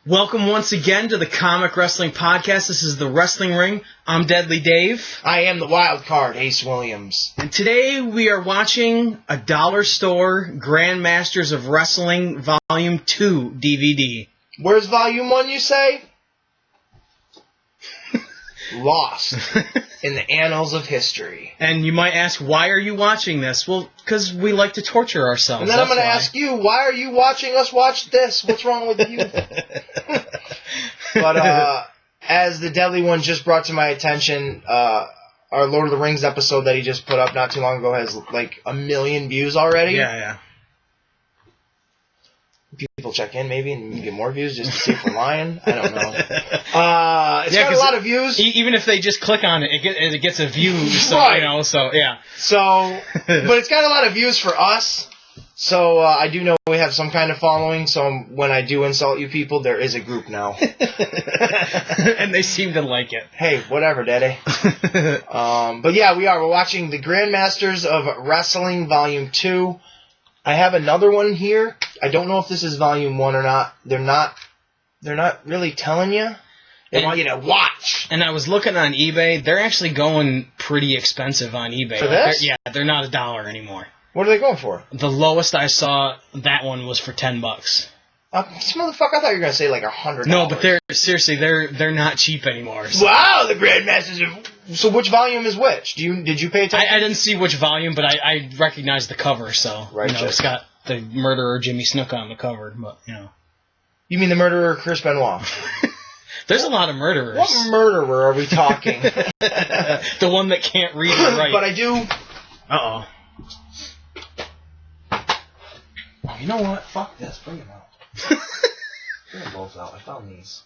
Welcome once again to the Comic Wrestling Podcast. This is the Wrestling Ring. I'm Deadly Dave. I am the wild card, Ace Williams. And today we are watching a dollar store Grandmasters of Wrestling Volume 2 DVD. Where's Volume 1, you say? Lost in the annals of history. And you might ask, why are you watching this? Well, because we like to torture ourselves. And then I'm going to ask you, why are you watching us watch this? What's wrong with you? But as the Deadly One just brought to my attention, our Lord of the Rings episode that he just put up not too long ago has like 1 million views already. Yeah. People check in maybe and get more views just to see if we're lying. I don't know. It's got a lot of views. Even if they just click on it, it gets a view. So, right. So, yeah. So, but it's got a lot of views for us. So I do know we have some kind of following. So when I do insult you people, there is a group now. And they seem to like it. Hey, whatever, Daddy. But yeah, we're watching the Grandmasters of Wrestling Volume 2. I have another one here. I don't know if this is Volume 1 or not. They're not really telling you. They want you to watch. And I was looking on eBay. They're actually going pretty expensive on eBay. For this? They're not $1 anymore. What are they going for? The lowest I saw, that one was for $10. This motherfucker, I thought you were going to say like $100. No, but they're not cheap anymore. So. Wow, the Grandmasters of... So which volume is which? Did you pay attention? I didn't see which volume, but I recognized the cover, so right, it's got the murderer Jimmy Snuka on the cover, but You mean the murderer Chris Benoit? There's a lot of murderers. What murderer are we talking? The one that can't read and write. But I do... Uh-oh. Oh, you know what? Fuck this. Bring them out. Bring them both out. I found these.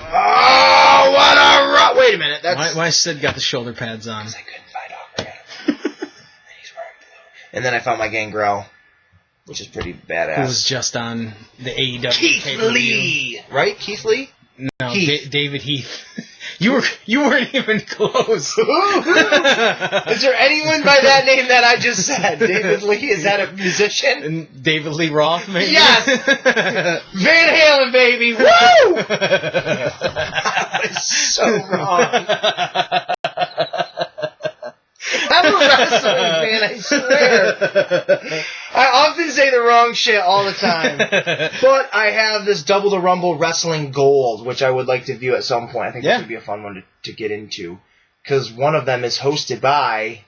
Oh, what a rut! Wait a minute. That's... Why Sid got the shoulder pads on? Because I couldn't find Operator. And he's wearing blue. And then I found my Gangrel, which is pretty badass. Who was just on the AEW Keith pay-per-view. Lee! Right? Keith Lee? No, Heath. David Heath. You weren't even close. Is there anyone by that name that I just said? David Lee? Is that a musician? And David Lee Roth, maybe? Yes! Van Halen, baby! Woo! That was so wrong. I'm a wrestling fan, I swear. I often say the wrong shit all the time. But I have this Double the Rumble Wrestling Gold, which I would like to view at some point. I think this would be a fun one to get into. Because one of them is hosted by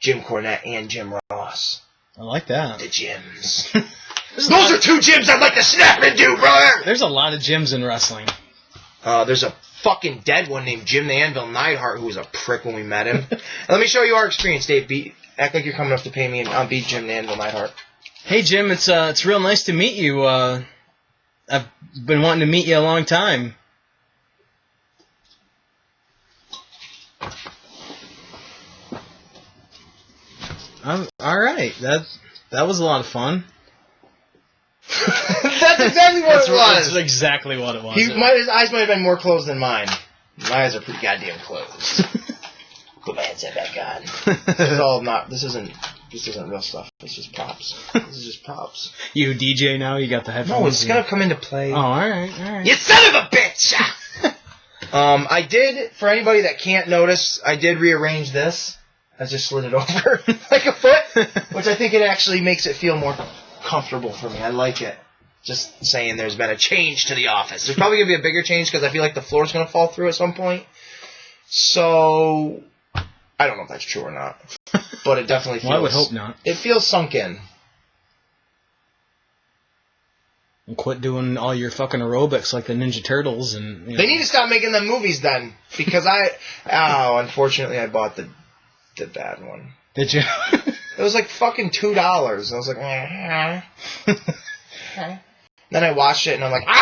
Jim Cornette and Jim Ross. I like that. The Jims. Those are two Jims I'd like to snap into, brother! There's a lot of gyms in wrestling. There's a fucking dead one named Jim the Anvil Neidhart who was a prick when we met him. Let me show you our experience, Dave. Act like you're coming up to pay me and I'll beat Jim the Anvil Neidhart. Hey Jim, it's real nice to meet you. I've been wanting to meet you a long time. All right, that was a lot of fun. That's exactly what it was. That's exactly what it was. His eyes might have been more closed than mine. My eyes are pretty goddamn closed. Put my headset back on. This isn't real stuff. It's just props. This is just props. You DJ now? You got the headphones? No, it's gonna come into play. Oh, all right. You son of a bitch! I did, for anybody that can't notice, I did rearrange this. I just slid it over like a foot, which I think it actually makes it feel more comfortable for me. I like it. Just saying there's been a change to the office. There's probably going to be a bigger change because I feel like the floor's going to fall through at some point. So, I don't know if that's true or not. But it definitely feels... Well, I would hope not. It feels sunk in. And quit doing all your fucking aerobics like the Ninja Turtles and... They need to stop making them movies then. Because unfortunately I bought the bad one. Did you? It was like fucking $2. I was like, Then I watched it and I'm like, no,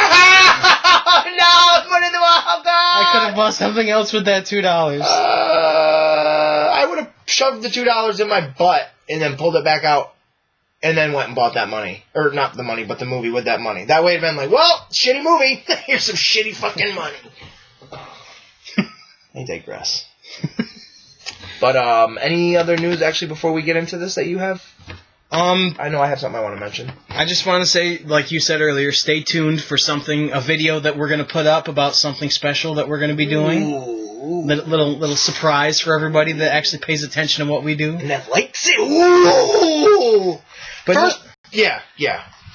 put it in the wild card! I could have bought something else with that $2. I would have shoved the $2 in my butt and then pulled it back out and then went and bought that money. Or not the money, but the movie with that money. That way it'd been like, well, shitty movie. Here's some shitty fucking money. I digress. But any other news actually before we get into this that you have? I know I have something I want to mention. I just want to say, like you said earlier, stay tuned for a video that we're going to put up about something special that we're going to be doing. Ooh. Little surprise for everybody that actually pays attention to what we do. And that likes it. Ooh. But first, yeah.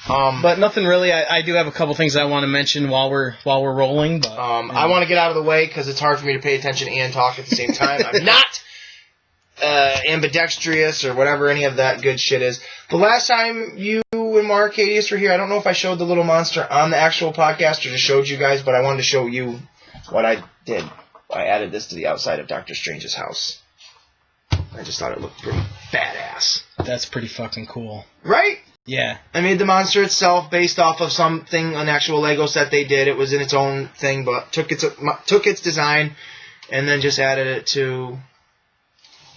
But nothing really. I do have a couple things I want to mention while we're rolling. But I want to get out of the way because it's hard for me to pay attention and talk at the same time. I'm not ambidextrous or whatever any of that good shit is. The last time you and Marcadius were here, I don't know if I showed the little monster on the actual podcast or just showed you guys, but I wanted to show you what I did. I added this to the outside of Doctor Strange's house. I just thought it looked pretty badass. That's pretty fucking cool. Right? Yeah. I made the monster itself based off of something, an actual Lego set they did. It was in its own thing, but took its design and then just added it to...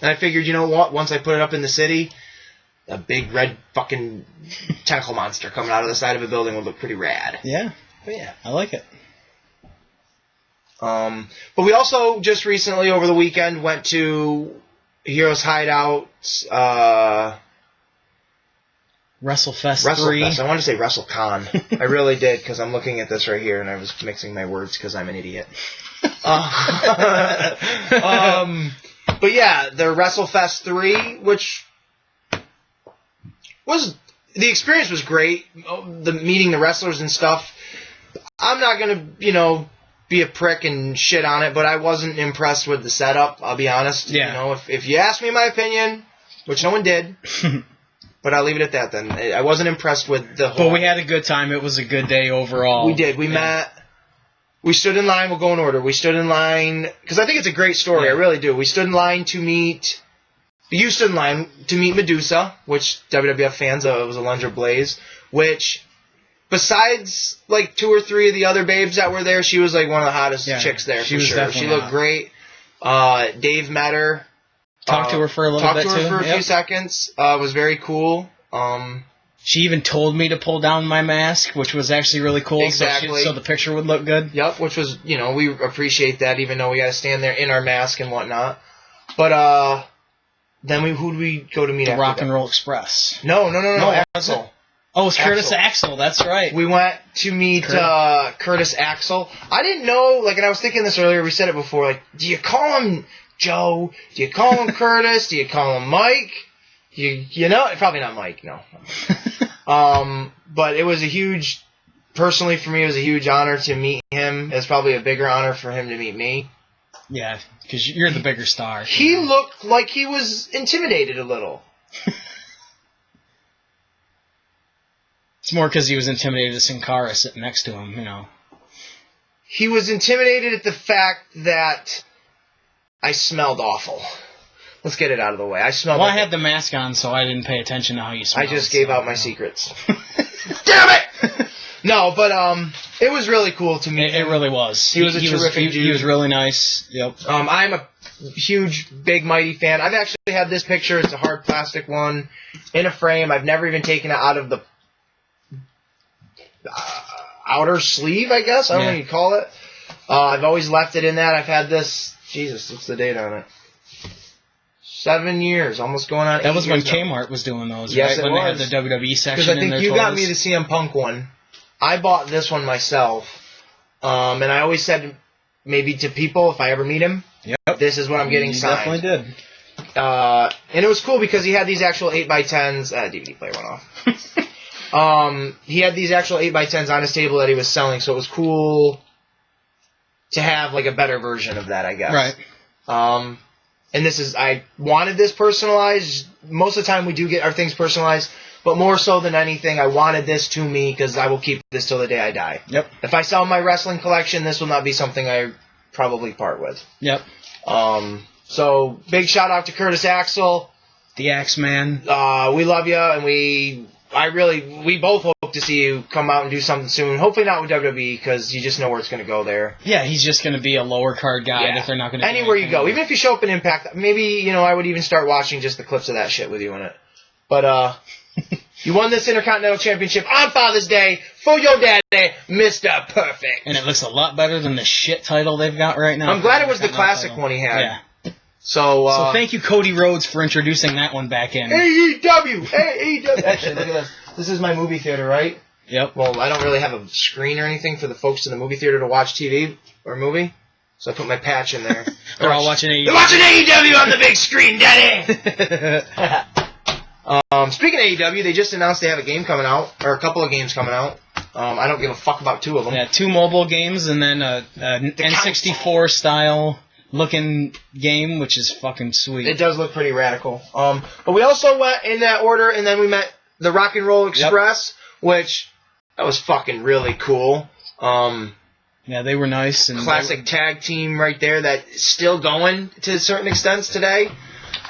And I figured, you know what? Once I put it up in the city, a big red fucking tentacle monster coming out of the side of a building would look pretty rad. Yeah. But yeah. I like it. But we also just recently, over the weekend, went to Heroes Hideout, WrestleFest 3. I wanted to say WrestleCon. I really did, because I'm looking at this right here, and I was mixing my words because I'm an idiot. But yeah, the WrestleFest 3, which was... The experience was great, meeting the wrestlers and stuff. I'm not going to, be a prick and shit on it, but I wasn't impressed with the setup, I'll be honest. Yeah. If you ask me my opinion, which no one did, but I'll leave it at that then. I wasn't impressed with the whole... But we had a good time. It was a good day overall. We did. We met... We stood in line. We'll go in order. We stood in line... Because I think it's a great story. Yeah. I really do. We stood in line to meet... You stood in line to meet Medusa, which WWF fans, it was Alundra Blaze, which... Besides, 2 or 3 of the other babes that were there, she was, one of the hottest chicks there, she for was sure. definitely She looked hot. great. Dave met her. Talked to her for a little bit, too. Talked to her for a few seconds. Was very cool. She even told me to pull down my mask, which was actually really cool. Exactly. So the picture would look good. Yep, which was, we appreciate that, even though we got to stand there in our mask and whatnot. But, then who did we go to meet after Rock that? and Roll Express. No, was Axel. it? Oh, it's Curtis Axel. That's right. We went to meet Curtis Axel. I didn't know, and I was thinking this earlier, we said it before, do you call him Joe? Do you call him Curtis? Do you call him Mike? Probably not Mike, no. But it was personally for me, it was a huge honor to meet him. It's probably a bigger honor for him to meet me. Yeah, because you're the bigger star. He looked like he was intimidated a little. It's more because he was intimidated to Sin Cara sitting next to him, He was intimidated at the fact that I smelled awful. Let's get it out of the way. I smelled. Well, I had the mask on, so I didn't pay attention to how you smelled. I just gave out my secrets. Damn it! No, but it was really cool to meet him. It really was. He was a terrific dude. He was really nice. Yep. I'm a huge, big, mighty fan. I've actually had this picture. It's a hard plastic one in a frame. I've never even taken it out of the outer sleeve, I guess. I don't know what you call it. I've always left it in that. I've had this... Jesus, what's the date on it? 7 years, almost going on 8 years. That was when now. Kmart was doing those, yes, right? When they had the WWE section. Because I think in you their got toys. me the CM Punk one. I bought this one myself. And I always said, maybe to people, if I ever meet him, this is what I'm getting signed. You definitely did. And it was cool because he had these actual 8x10s. DVD player went off. He had these actual 8x10s on his table that he was selling, so it was cool to have a better version of that, I guess. Right. And I wanted this personalized. Most of the time we do get our things personalized, but more so than anything, I wanted this to me because I will keep this till the day I die. Yep. If I sell my wrestling collection, this will not be something I probably part with. Yep. So big shout out to Curtis Axel. The Axeman. We love you, and we both hope to see you come out and do something soon. Hopefully not with WWE, because you just know where it's going to go there. Yeah, he's just going to be a lower card guy that they're not going to anywhere you go. Even if you show up in Impact, maybe, I would even start watching just the clips of that shit with you in it. But, you won this Intercontinental Championship on Father's Day for your daddy, Mr. Perfect. And it looks a lot better than the shit title they've got right now. I'm glad it was the classic one he had. Yeah. So thank you, Cody Rhodes, for introducing that one back in. AEW! Actually, look at this. This is my movie theater, right? Yep. Well, I don't really have a screen or anything for the folks in the movie theater to watch TV or movie. So I put my patch in there. They're all watching AEW. They're watching AEW on the big screen, Daddy! Speaking of AEW, they just announced they have a game coming out, or a couple of games coming out. I don't give a fuck about 2 of them. Yeah, 2 mobile games and then an N64 style looking game, which is fucking sweet. It does look pretty radical. But we also went in that order, and then we met the Rock and Roll Express, which that was fucking really cool. Yeah, they were nice. And classic tag team right there that's still going to certain extents today.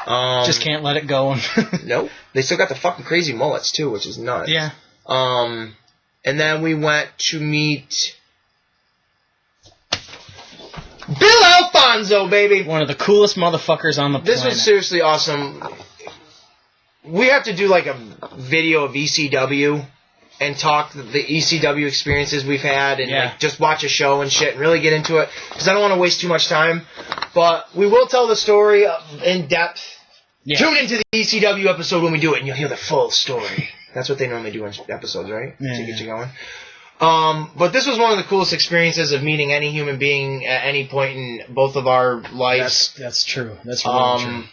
Just can't let it go. Nope. They still got the fucking crazy mullets, too, which is nuts. Yeah. And then we went to meet Bill Alfonso, baby. One of the coolest motherfuckers on the planet. This was seriously awesome. We have to do like a video of ECW and talk the ECW experiences we've had and like just watch a show and shit and really get into it because I don't want to waste too much time. But we will tell the story in depth. Yeah. Tune into the ECW episode when we do it and you'll hear the full story. That's what they normally do in episodes, right? Yeah, to get you going. But this was one of the coolest experiences of meeting any human being at any point in both of our lives. That's true. That's really true.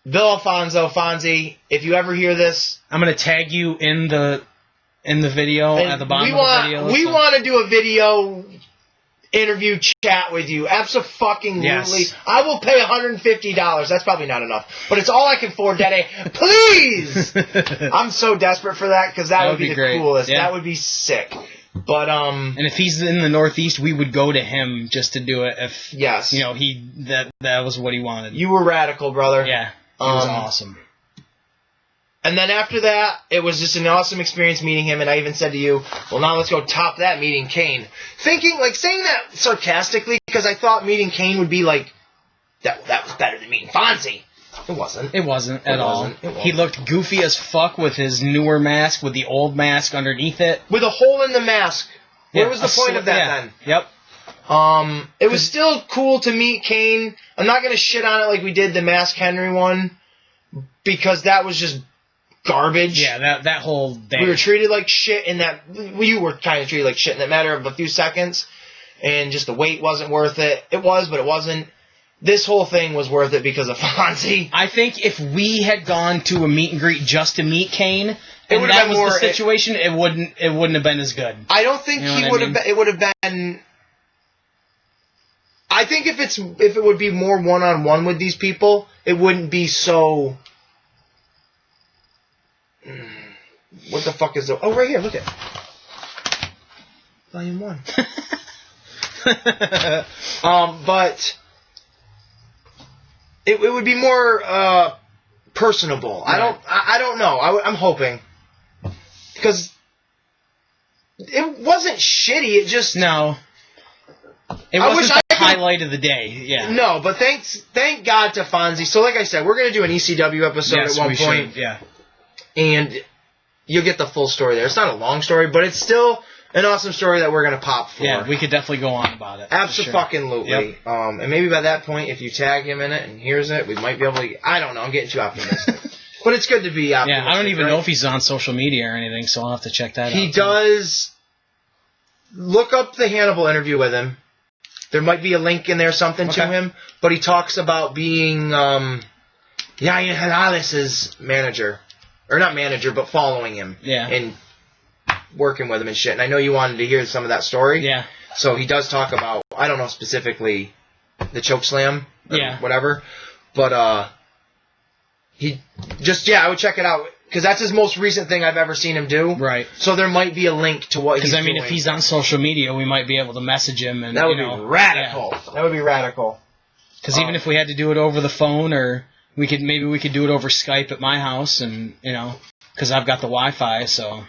Bill Alfonso, Fonzie, if you ever hear this, I'm gonna tag you in the video at the bottom of the video. We want to do a video interview chat with you. Absolutely. Yes. I will pay $150. That's probably not enough, but it's all I can afford, Daddy. Please. I'm so desperate for that because that would be the coolest. Yeah. That would be sick. But and if he's in the Northeast, we would go to him just to do it. If you know that was what he wanted. You were radical, brother. Yeah. It was awesome. And then after that, it was just an awesome experience meeting him, and I even said to you, well, now let's go top that meeting Kane. Saying that sarcastically, because I thought meeting Kane would be like, that was better than meeting Fonzie. It wasn't. It wasn't at all. He looked goofy as fuck with his newer mask, with the old mask underneath it. With a hole in the mask. Where was the point of that then? Yep. It was still cool to meet Kane. I'm not going to shit on it like we did the Mask Henry one, because that was just garbage. Yeah, that whole day. We were treated like shit in that... You were kind of treated like shit in that matter of a few seconds, and just the wait wasn't worth it. It was, but it wasn't. This whole thing was worth it because of Fonzie. I think if we had gone to a meet and greet just to meet Kane, and that was the situation, it wouldn't have been as good. I don't think he would have been... It would have been... I think if it would be more one-on-one with these people, it wouldn't be so... What the fuck is the... Oh, right here, look at it. Volume 1. But it would be more personable. Right. I don't know. I'm hoping. Because it wasn't shitty, it just... No. It wasn't the highlight of the day, yeah. No, but thank God to Fonzie. So like I said, we're going to do an ECW episode at one point. Yeah. And you'll get the full story there. It's not a long story, but it's still an awesome story that we're going to pop for. Yeah, we could definitely go on about it. Absolutely. Yep. And maybe by that point, if you tag him in it and hears it, we might be able to... I don't know, I'm getting too optimistic. But it's good to be optimistic. Yeah, I don't even know if he's on social media or anything, so I'll have to check that out. He does... Look up the Hannibal interview with him. There might be a link in there, something to him. But he talks about being Yayan Halalis's manager. Or not manager, but following him. Yeah. And working with him and shit. And I know you wanted to hear some of that story. Yeah. So he does talk about, I don't know specifically, the chokeslam. Yeah. Whatever. But, he just, I would check it out. Because that's his most recent thing I've ever seen him do. Right. So there might be a link to what he's doing. Because, if he's on social media, we might be able to message him. And that would be radical. Yeah. That would be radical. Because even if we had to do it over the phone, or we could do it over Skype at my house, and, because I've got the Wi-Fi, so...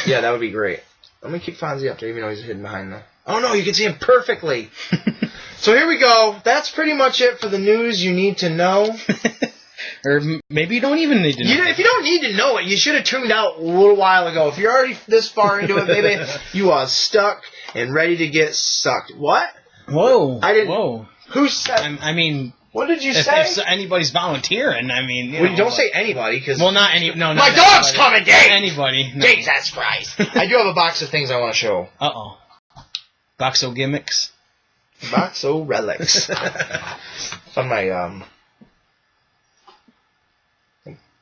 Yeah, that would be great. I'm going to keep Fonzie up there, even though he's hidden behind the... Oh, no, you can see him perfectly. So here we go. That's pretty much it for the news you need to know. Or maybe you don't even need to know. If you don't need to know it, you should have tuned out a little while ago. If you're already this far into it, baby, you are stuck and ready to get sucked. What? Whoa. I didn't... Whoa. Who said? I mean, what did you say? If anybody's volunteering, I mean, don't say anybody, because not any. No, my dog's coming, Dave. Anybody? No. Jesus Christ! I do have a box of things I want to show. Boxo gimmicks. Boxo relics. It's on my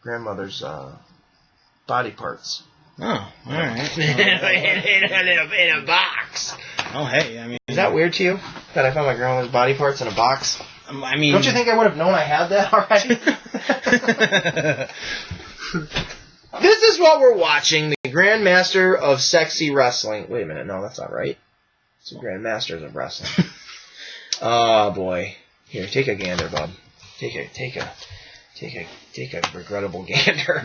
grandmother's body parts. Oh, all right. in a box. Oh, hey, I mean... Is that weird to you? That I found my grandmother's body parts in a box? I mean... Don't you think I would have known I had that already? This is what we're watching. The Grandmaster of Sexy Wrestling. Wait a minute. No, that's not right. It's the Grandmasters of Wrestling. Oh, boy. Here, take a gander, bub. Take a regrettable gander.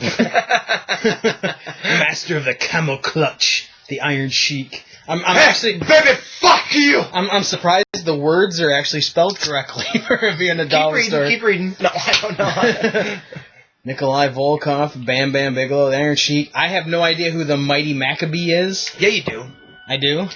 Master of the camel clutch, the Iron Sheik. I'm actually, baby, fuck you. I'm surprised the words are actually spelled correctly for being a dollar store. Keep reading. No, I don't know. Nikolai Volkov, Bam Bam Bigelow, the Iron Sheik. I have no idea who the Mighty Maccabee is. Yeah, you do. I do.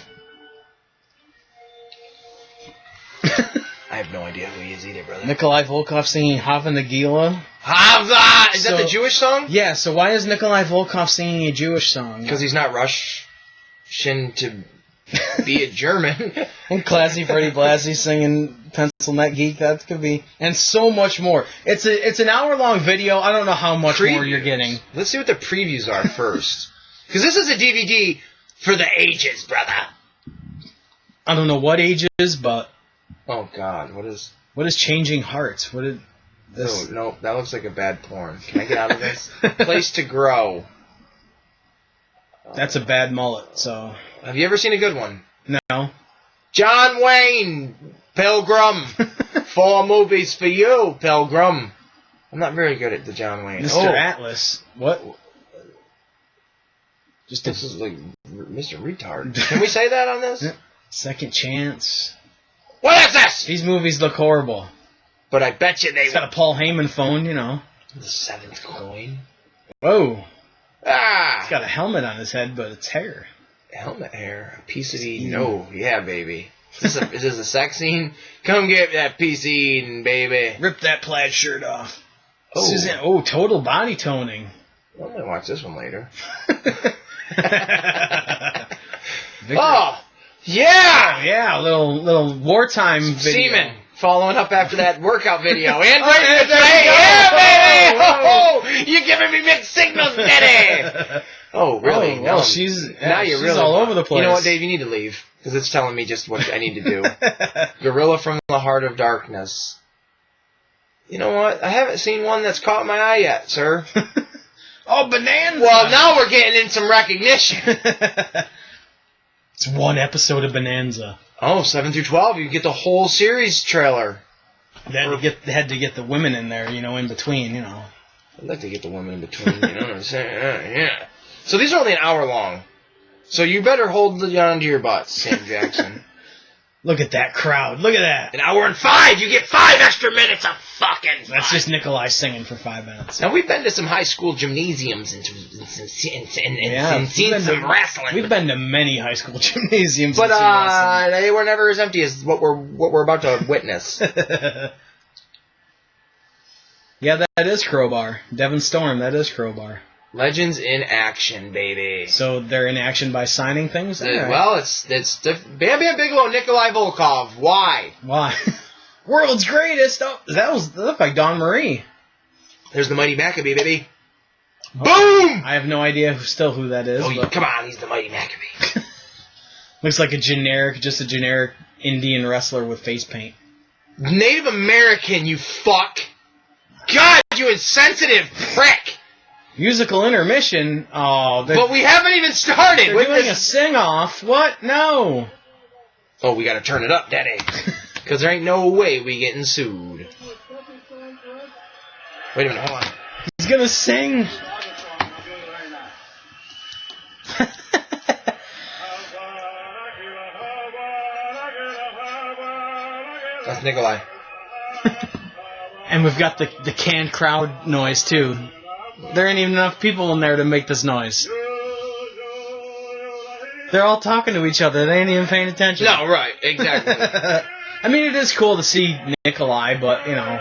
I have no idea who he is either, brother. Nikolai Volkov singing Hava Nagila. Hava! Is that the Jewish song? Yeah, so why is Nikolai Volkov singing a Jewish song? Because he's not Russian to be a German. And Classy Freddie Blassie singing Pencil Neck Geek, that could be... And so much more. It's an hour-long video. I don't know how much more you're getting. Let's see what the previews are first. Because this is a DVD for the ages, brother. I don't know what ages, but... Oh, God, what is Changing Hearts? What did this... No, that looks like a bad porn. Can I get out of this? Place to Grow. That's a bad mullet, so... Have you ever seen a good one? No. John Wayne, Pilgrim. 4 movies for you, Pilgrim. I'm not very good at the John Wayne. Mr. Atlas. What? This is like Mr. Retard. Can we say that on this? Second Chance. What is this? These movies look horrible. But I bet you they... It's got a Paul Heyman phone, you know. The 7th coin. Whoa. Ah! He's got a helmet on his head, but it's hair. Helmet hair? A piece of Eden? No. Yeah, baby. Is this a sex scene? Come get that piece of Eden, baby. Rip that plaid shirt off. Oh. Suzanne, total body toning. I'm going to watch this one later. Oh! Yeah! Oh, yeah, a little wartime video. Seaman following up after that workout video. And right there, yeah, baby! Oh, you're giving me mixed signals, Daddy! Oh, really? Oh, well, she's really all over the place. You know what, Dave? You need to leave. Because it's telling me just what I need to do. Gorilla from the Heart of Darkness. You know what? I haven't seen one that's caught my eye yet, sir. Oh, Bonanza! Well, now we're getting in some recognition. It's one episode of Bonanza. Oh, 7 through 12. You get the whole series trailer. They had to get the women in there, in between, I'd like to get the women in between, you know what I'm saying? Yeah. So these are only an hour long. So you better hold on to your butts, Sam Jackson. Look at that crowd. Look at that. An hour and 5. You get 5 extra minutes of fucking fun. That's just Nikolai singing for 5 minutes. Now, we've been to some high school gymnasiums and seen some wrestling. We've been to many high school gymnasiums. But they were never as empty as what we're about to witness. Yeah, that is Crowbar. Devon Storm, that is Crowbar. Legends in action, baby. So they're in action by signing things? Right. Well, it's Bam Bam Bigelow, Nikolai Volkov. Why? World's greatest. Oh, that looked like Dawn Marie. There's the Mighty Maccabee, baby. Oh, Boom! I have no idea who that is. Oh, come on, he's the Mighty Maccabee. Looks like a generic Indian wrestler with face paint. Native American, you fuck. God, you insensitive prick. Musical intermission. Oh, but we haven't even started. They're doing a sing-off. What? No. Oh, we got to turn it up, Daddy. Because there ain't no way we getting sued. Wait a minute, hold on. He's gonna sing. That's Nikolai. And we've got the canned crowd noise, too. There ain't even enough people in there to make this noise. They're all talking to each other. They ain't even paying attention. No, right. Exactly. I mean, it is cool to see Nikolai, but, you know.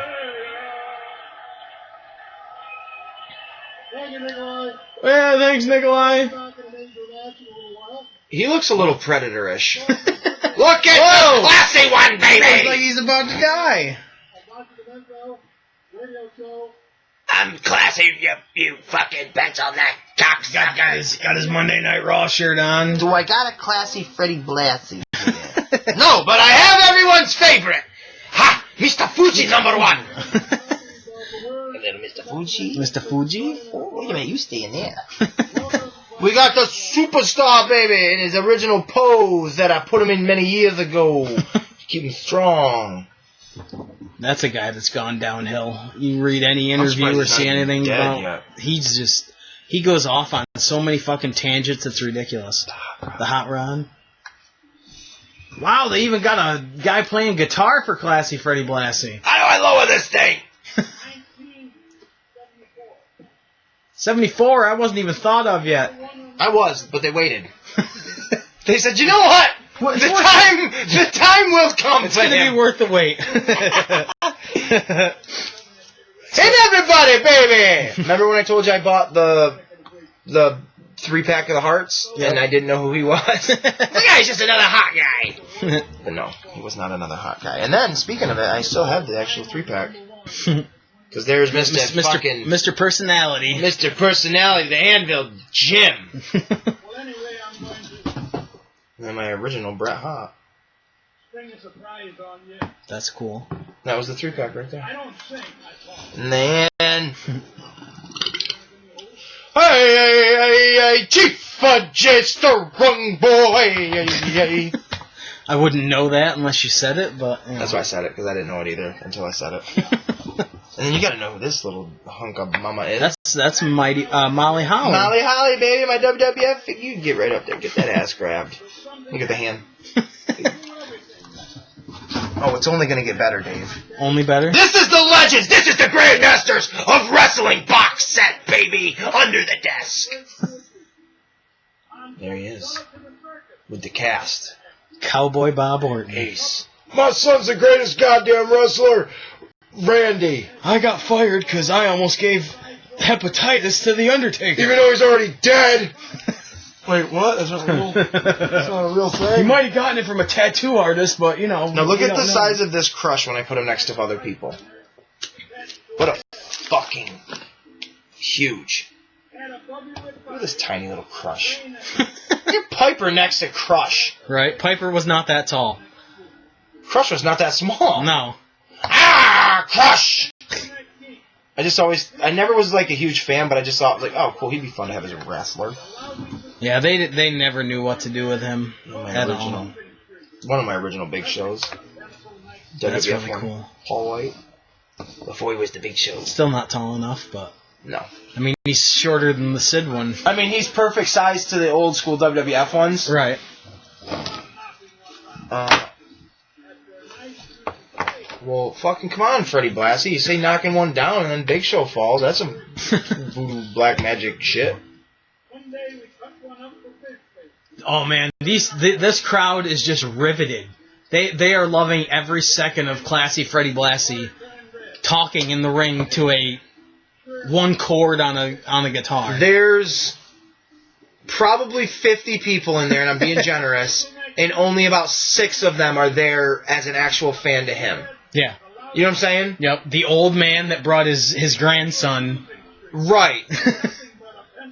Yeah, thanks, Nikolai. He looks a little predator-ish. Look at the classy one, baby! Looks like he's about to die. I'm classy, you fucking pencil neck cocksucker. Got his Monday Night Raw shirt on. Do I got a classy Freddie Blassie? No, but I have everyone's favorite. Ha! Mr. Fuji #1. Little Mr. Fuji. Mr. Fuji? Oh, wait a minute, you stay in there. We got the superstar, baby, in his original pose that I put him in many years ago. Keep him strong. That's a guy that's gone downhill. You read any interview or see anything about... He goes off on so many fucking tangents, it's ridiculous. The Hot Rod. Wow, they even got a guy playing guitar for Classy Freddie Blassie. How do I lower this thing? 74, I wasn't even thought of yet. I was, but they waited. They said, you know what? The time will come. It's going to be worth the wait. Hit everybody, baby! Remember when I told you I bought the 3-pack of the Hearts? Yep. And I didn't know who he was? The guy's just another hot guy. But no, he was not another hot guy. And then, speaking of it, I still have the actual 3-pack. Because there's Mr. Personality. Mr. Personality, the Anvil Jim. And then my original Bret Hart. That's cool. That was the 3-pack right there. And then... Hey, Chief Adjuster, wrong boy. I wouldn't know that unless you said it, but... You know. That's why I said it, because I didn't know it either until I said it. And then you gotta know who this little hunk of mama is. That's Mighty Molly Holly. Molly Holly, baby, my WWF. You can get right up there, get that ass grabbed. Look at the hand. Oh, it's only gonna get better, Dave. Only better? This is the Legends! This is the Grandmasters of Wrestling box set, baby! Under the desk! There he is. With the cast. Cowboy Bob Orton. Ace. My son's the greatest goddamn wrestler, Randy. I got fired because I almost gave hepatitis to The Undertaker. Even though he's already dead. Wait, what? That's not real. That's not a real thing. He might have gotten it from a tattoo artist, but you know. Now look at the size of this crush when I put him next to other people. What a fucking huge. Look at this tiny little Crush. Get Piper next to Crush. Right, Piper was not that tall. Crush was not that small. No. Ah, Crush! I never was like a huge fan, but I just thought like, oh, cool, he'd be fun to have as a wrestler. Yeah, they never knew what to do with him at all. One of my original big shows. That's WWF really cool. Paul White. Before he was the Big Show. Still not tall enough, but... No. I mean, he's shorter than the Sid one. I mean, he's perfect size to the old school WWF ones. Right. Well, fucking come on, Freddie Blassie. You say knocking one down and then Big Show falls. That's some voodoo black magic shit. Oh, man. This crowd is just riveted. They are loving every second of Classy Freddie Blassie talking in the ring to a one chord on a guitar. There's probably 50 people in there, and I'm being generous, and only about 6 of them are there as an actual fan to him. Yeah. You know what I'm saying? Yep. The old man that brought his grandson. Right.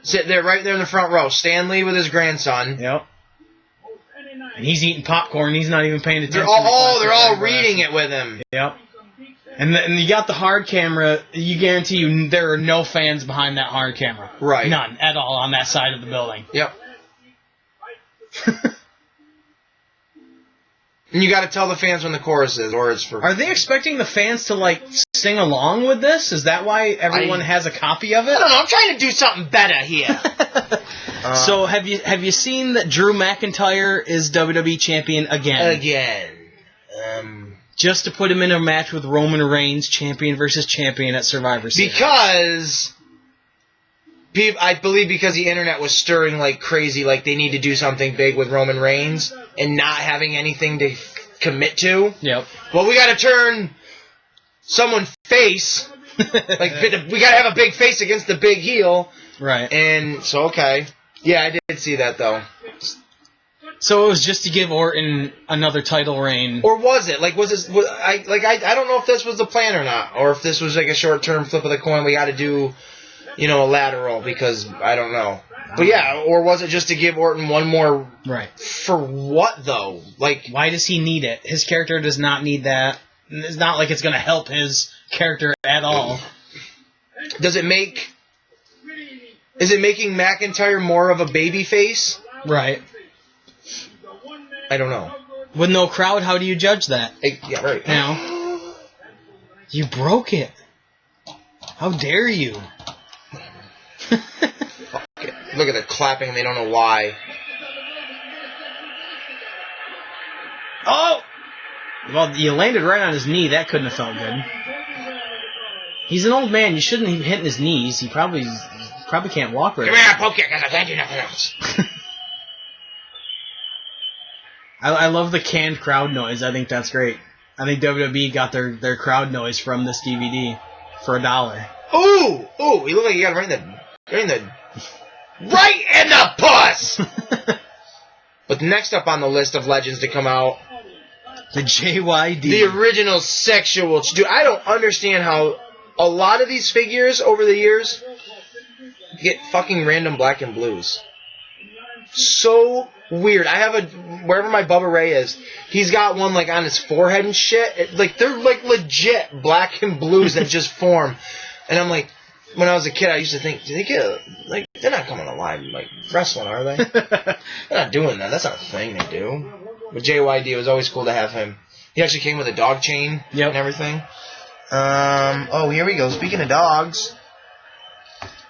Sit there, right there in the front row. Stan Lee with his grandson. Yep. And he's eating popcorn. He's not even paying attention. They're all reading it with him. Yep. And you got the hard camera. You guarantee you there are no fans behind that hard camera. Right. None at all on that side of the building. Yep. And you got to tell the fans when the chorus is, or it's for... Are they expecting the fans to, like, sing along with this? Is that why everyone has a copy of it? I don't know. I'm trying to do something better here. So have you seen that Drew McIntyre is WWE champion again? Just to put him in a match with Roman Reigns, champion versus champion at Survivor Series. Because... I believe because the internet was stirring like crazy, like they need to do something big with Roman Reigns, and not having anything to commit to. Yep. Well, we got to turn someone face. Like, we got to have a big face against the big heel. Right. And so, okay. Yeah, I did see that, though. So it was just to give Orton another title reign. Or was it? Like, I don't know if this was the plan or not. Or if this was like a short-term flip of the coin. We got to do, a lateral because I don't know. But yeah, or was it just to give Orton one more... Right. For what, though? Like, why does he need it? His character does not need that. It's not like it's going to help his character at all. Is it making McIntyre more of a baby face? Right. I don't know. With no crowd, how do you judge that? Yeah, right. You broke it. How dare you? Fuck it. Look at the clapping, they don't know why. Oh! Well, you landed right on his knee. That couldn't have felt good. He's an old man. You shouldn't have hit his knees. He probably can't walk right now. Come here, poke you, because I can't do nothing else. I love the canned crowd noise. I think that's great. I think WWE got their crowd noise from this DVD for $1. Ooh! He looked like he got right in the puss! But next up on the list of legends to come out, the JYD. The original sexual... Dude, I don't understand how a lot of these figures over the years get fucking random black and blues. So weird. I have wherever my Bubba Ray is, he's got one like on his forehead and shit. They're like legit black and blues that just form. And I'm like, when I was a kid, I used to think, do they get, like, they're not coming alive like wrestling, are they? They're not doing that. That's not a thing they do. But JYD, it was always cool to have him. He actually came with a dog chain and everything. Here we go. Speaking of dogs.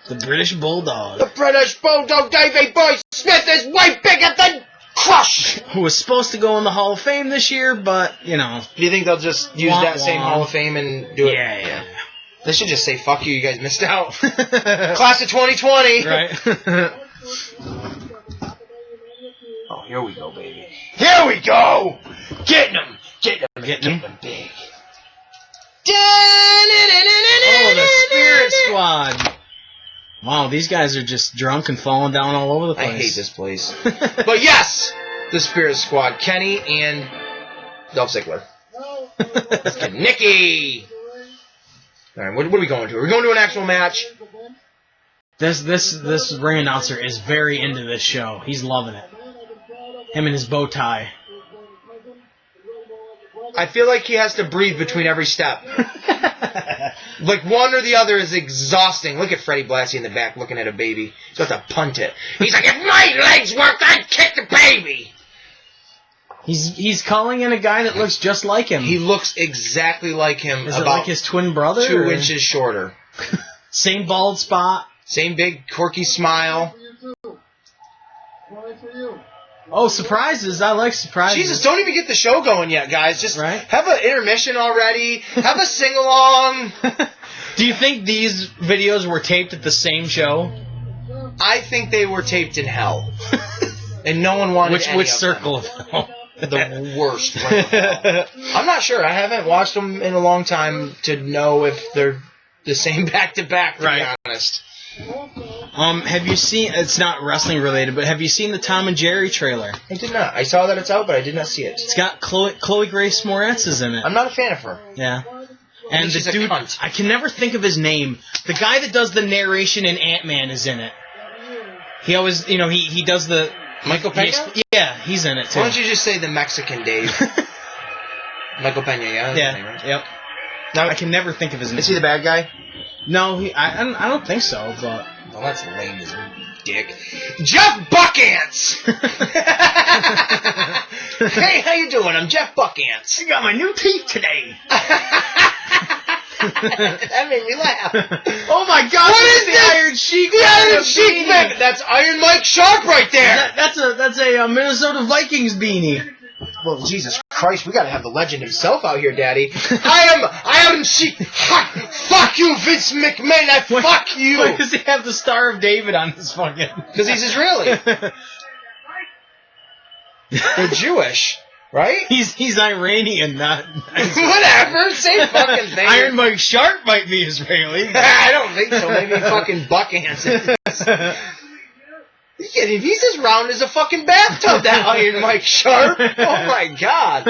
The British Bulldog. The British Bulldog, Davey Boy Smith, is way bigger than Crush! Who was supposed to go in the Hall of Fame this year, but, Do you think they'll just use that same Hall of Fame and do it? Yeah. They should just say, fuck you guys missed out. Class of 2020! Right. Oh, here we go, baby. Here we go! Getting them big. Oh, the Spirit Squad. Wow, these guys are just drunk and falling down all over the place. I hate this place. But yes, the Spirit Squad. Kenny and Dolph Ziggler. Nikki! Alright, what are we going to? Are we going to an actual match? This ring announcer is very into this show. He's loving it. Him and his bow tie. I feel like he has to breathe between every step. Like one or the other is exhausting. Look at Freddie Blassie in the back looking at a baby. He's about to punt it. He's like, if my legs worked, I'd kick the baby. He's calling in a guy that looks just like him. He looks exactly like him. Is it like his twin brother? 2 inches shorter. Same bald spot. Same big quirky smile. Oh, surprises. I like surprises. Jesus, don't even get the show going yet, guys. Just right? Have an intermission already. Have a sing-along. Do you think these videos were taped at the same show? I think they were taped in hell. And no one wanted Which circle of hell? The worst. I'm not sure. I haven't watched them in a long time to know if they're the same back-to-back, to be honest. Have you seen, it's not wrestling related, but have you seen the Tom and Jerry trailer? I did not. I saw that it's out, but I did not see it. It's got Chloe Grace Moretz is in it. I'm not a fan of her. Yeah. And the dude, I can never think of his name. The guy that does the narration in Ant-Man is in it. He always, he does the... Michael Pena? Yeah, he's in it too. Why don't you just say the Mexican Dave? Michael Pena, yeah? Yeah, yep. Now, I can never think of his name. Is he the bad guy? No, I don't think so, but... Well, that's lame as dick. Jeff Buckants! Hey, how you doing? I'm Jeff Buckants. I got my new teeth today. That made me laugh. Oh my God! What is the Iron Sheik? The Iron Sheik, man! That's Iron Mike Sharp right there. That's a Minnesota Vikings beanie. Well, Jesus Christ, we gotta have the legend himself out here, Daddy. I am Sheik. Fuck you, Vince McMahon. Fuck you. Why does he have the Star of David on his fucking? Because he's Israeli. They're Jewish. Right? He's Iranian, not... Whatever, same fucking thing. Iron Mike Sharp might be Israeli. I don't think so. Maybe fucking Buck Hansen. If he's as round as a fucking bathtub, that Iron Mike Sharp. Oh my god.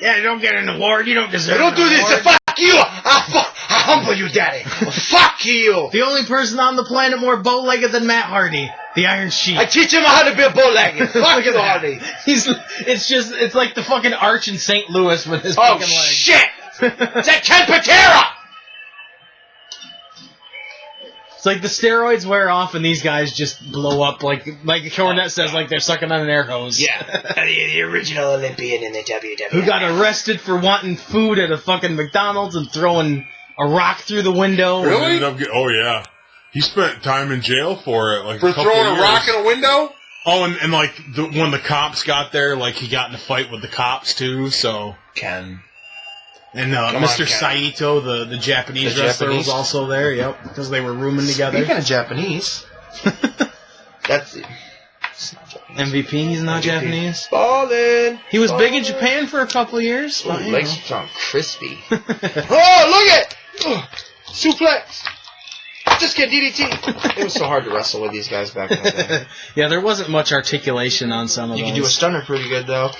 Yeah, you don't get an award. You don't deserve it. Don't do this to fuck you. I'll humble you, daddy. Fuck you. The only person on the planet more bow-legged than Matt Hardy. The Iron Sheik. I teach him how to be a bow-legged. Fuck you, Hardy. It's like the fucking arch in St. Louis with his fucking legs. Oh, shit. It's that Ken Patera. It's like the steroids wear off and these guys just blow up like Cornette says, like they're sucking on an air hose. Yeah. The original Olympian in the WWE. Who got arrested for wanting food at a fucking McDonald's and throwing a rock through the window. Really? Oh, yeah. He spent time in jail for it. For throwing a rock in a window? Oh, and like, when the cops got there, like, he got in a fight with the cops, too, so... Ken. And Mr. Saito, the Japanese wrestler, was also there, yep, because they were rooming together. Speaking of Japanese... That's... MVP, he's not Japanese. Ballin'. He was big in Japan for a couple of years. Ooh, legs sound crispy. Oh, look at suplex. Just get DDT. It was so hard to wrestle with these guys back in the day. Yeah, there wasn't much articulation on some of those. You can do a stunner pretty good, though.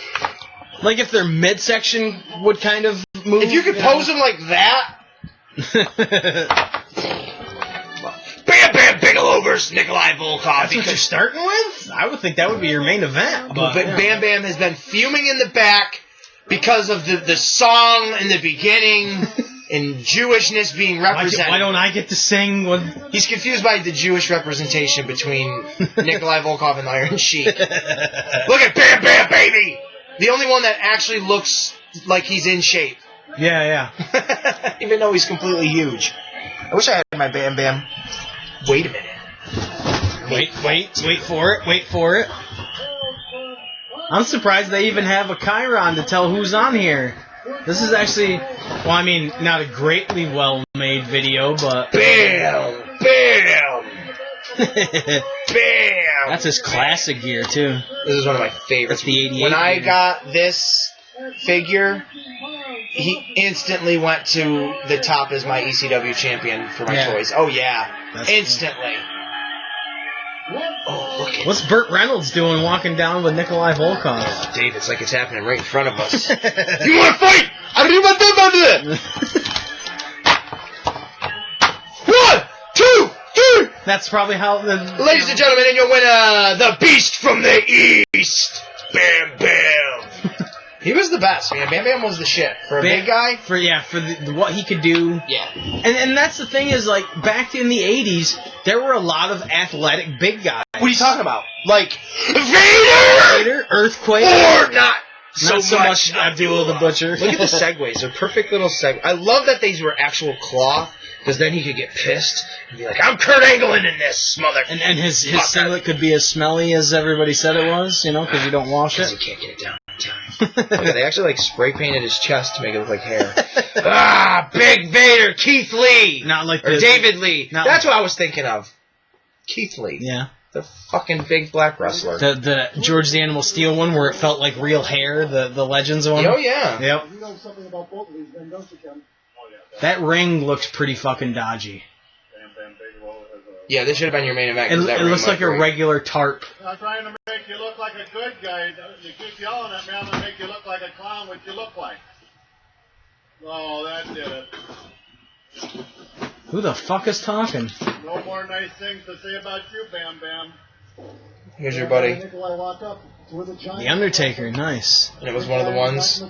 Like if their midsection would kind of move. If you could pose them like that. Bam Bam Bigelow versus Nikolai Volkov. That's what you're starting with? I would think that would be your main event. But Bam Bam has been fuming in the back because of the song in the beginning and Jewishness being represented. Why don't I get to sing? He's confused by the Jewish representation between Nikolai Volkov and the Iron Sheik. Look at Bam Bam, baby! The only one that actually looks like he's in shape. Yeah. Even though he's completely huge. I wish I had my Bam Bam. Wait a minute. Wait for it. I'm surprised they even have a Chiron to tell who's on here. This is actually, well, I mean, not a greatly well-made video, but... Bam! That's his classic gear, too. This is one of my favorites. That's the 88 When I gear. got this figure, he instantly went to the top as my ECW champion for my choice. Oh, yeah. That's instantly. Oh, look at What's Burt Reynolds doing walking down with Nikolai Volkov? Oh, Dave, it's like it's happening right in front of us. You want to fight? I don't even want to. 1, 2, 3. That's probably how the... Ladies and gentlemen, and your winner, the Beast from the East, Bam Bam. He was the best, man. Bam Bam was the shit. For a big guy? For what he could do. Yeah. And that's the thing is, like, back in the 80s, there were a lot of athletic big guys. What are you talking about? Like, Vader? Earthquake? Or not so much Abdullah the Butcher. Look at the segues. They're perfect little segues. I love that these were actual cloth, because then he could get pissed and be like, I'm Kurt Angle in this, mother. And his singlet could be as smelly as everybody said it was, because you don't wash it. Because he can't get it down. Look, they actually spray painted his chest to make it look like hair. Big Vader, Keith Lee, not like or David Lee. That's what I was thinking of. Keith Lee, yeah, the fucking big black wrestler. The George the Animal Steel one where it felt like real hair. The Legends one. Oh yeah. Yep. That ring looks pretty fucking dodgy. Yeah, this should have been your main event. It looks like a regular tarp. I'm trying to make you look like a good guy. You keep yelling at me, I'm going to make you look like a clown, what you look like. Oh, that did it. Who the fuck is talking? No more nice things to say about you, Bam Bam. Here's your buddy. The Undertaker, nice. And it was one of the ones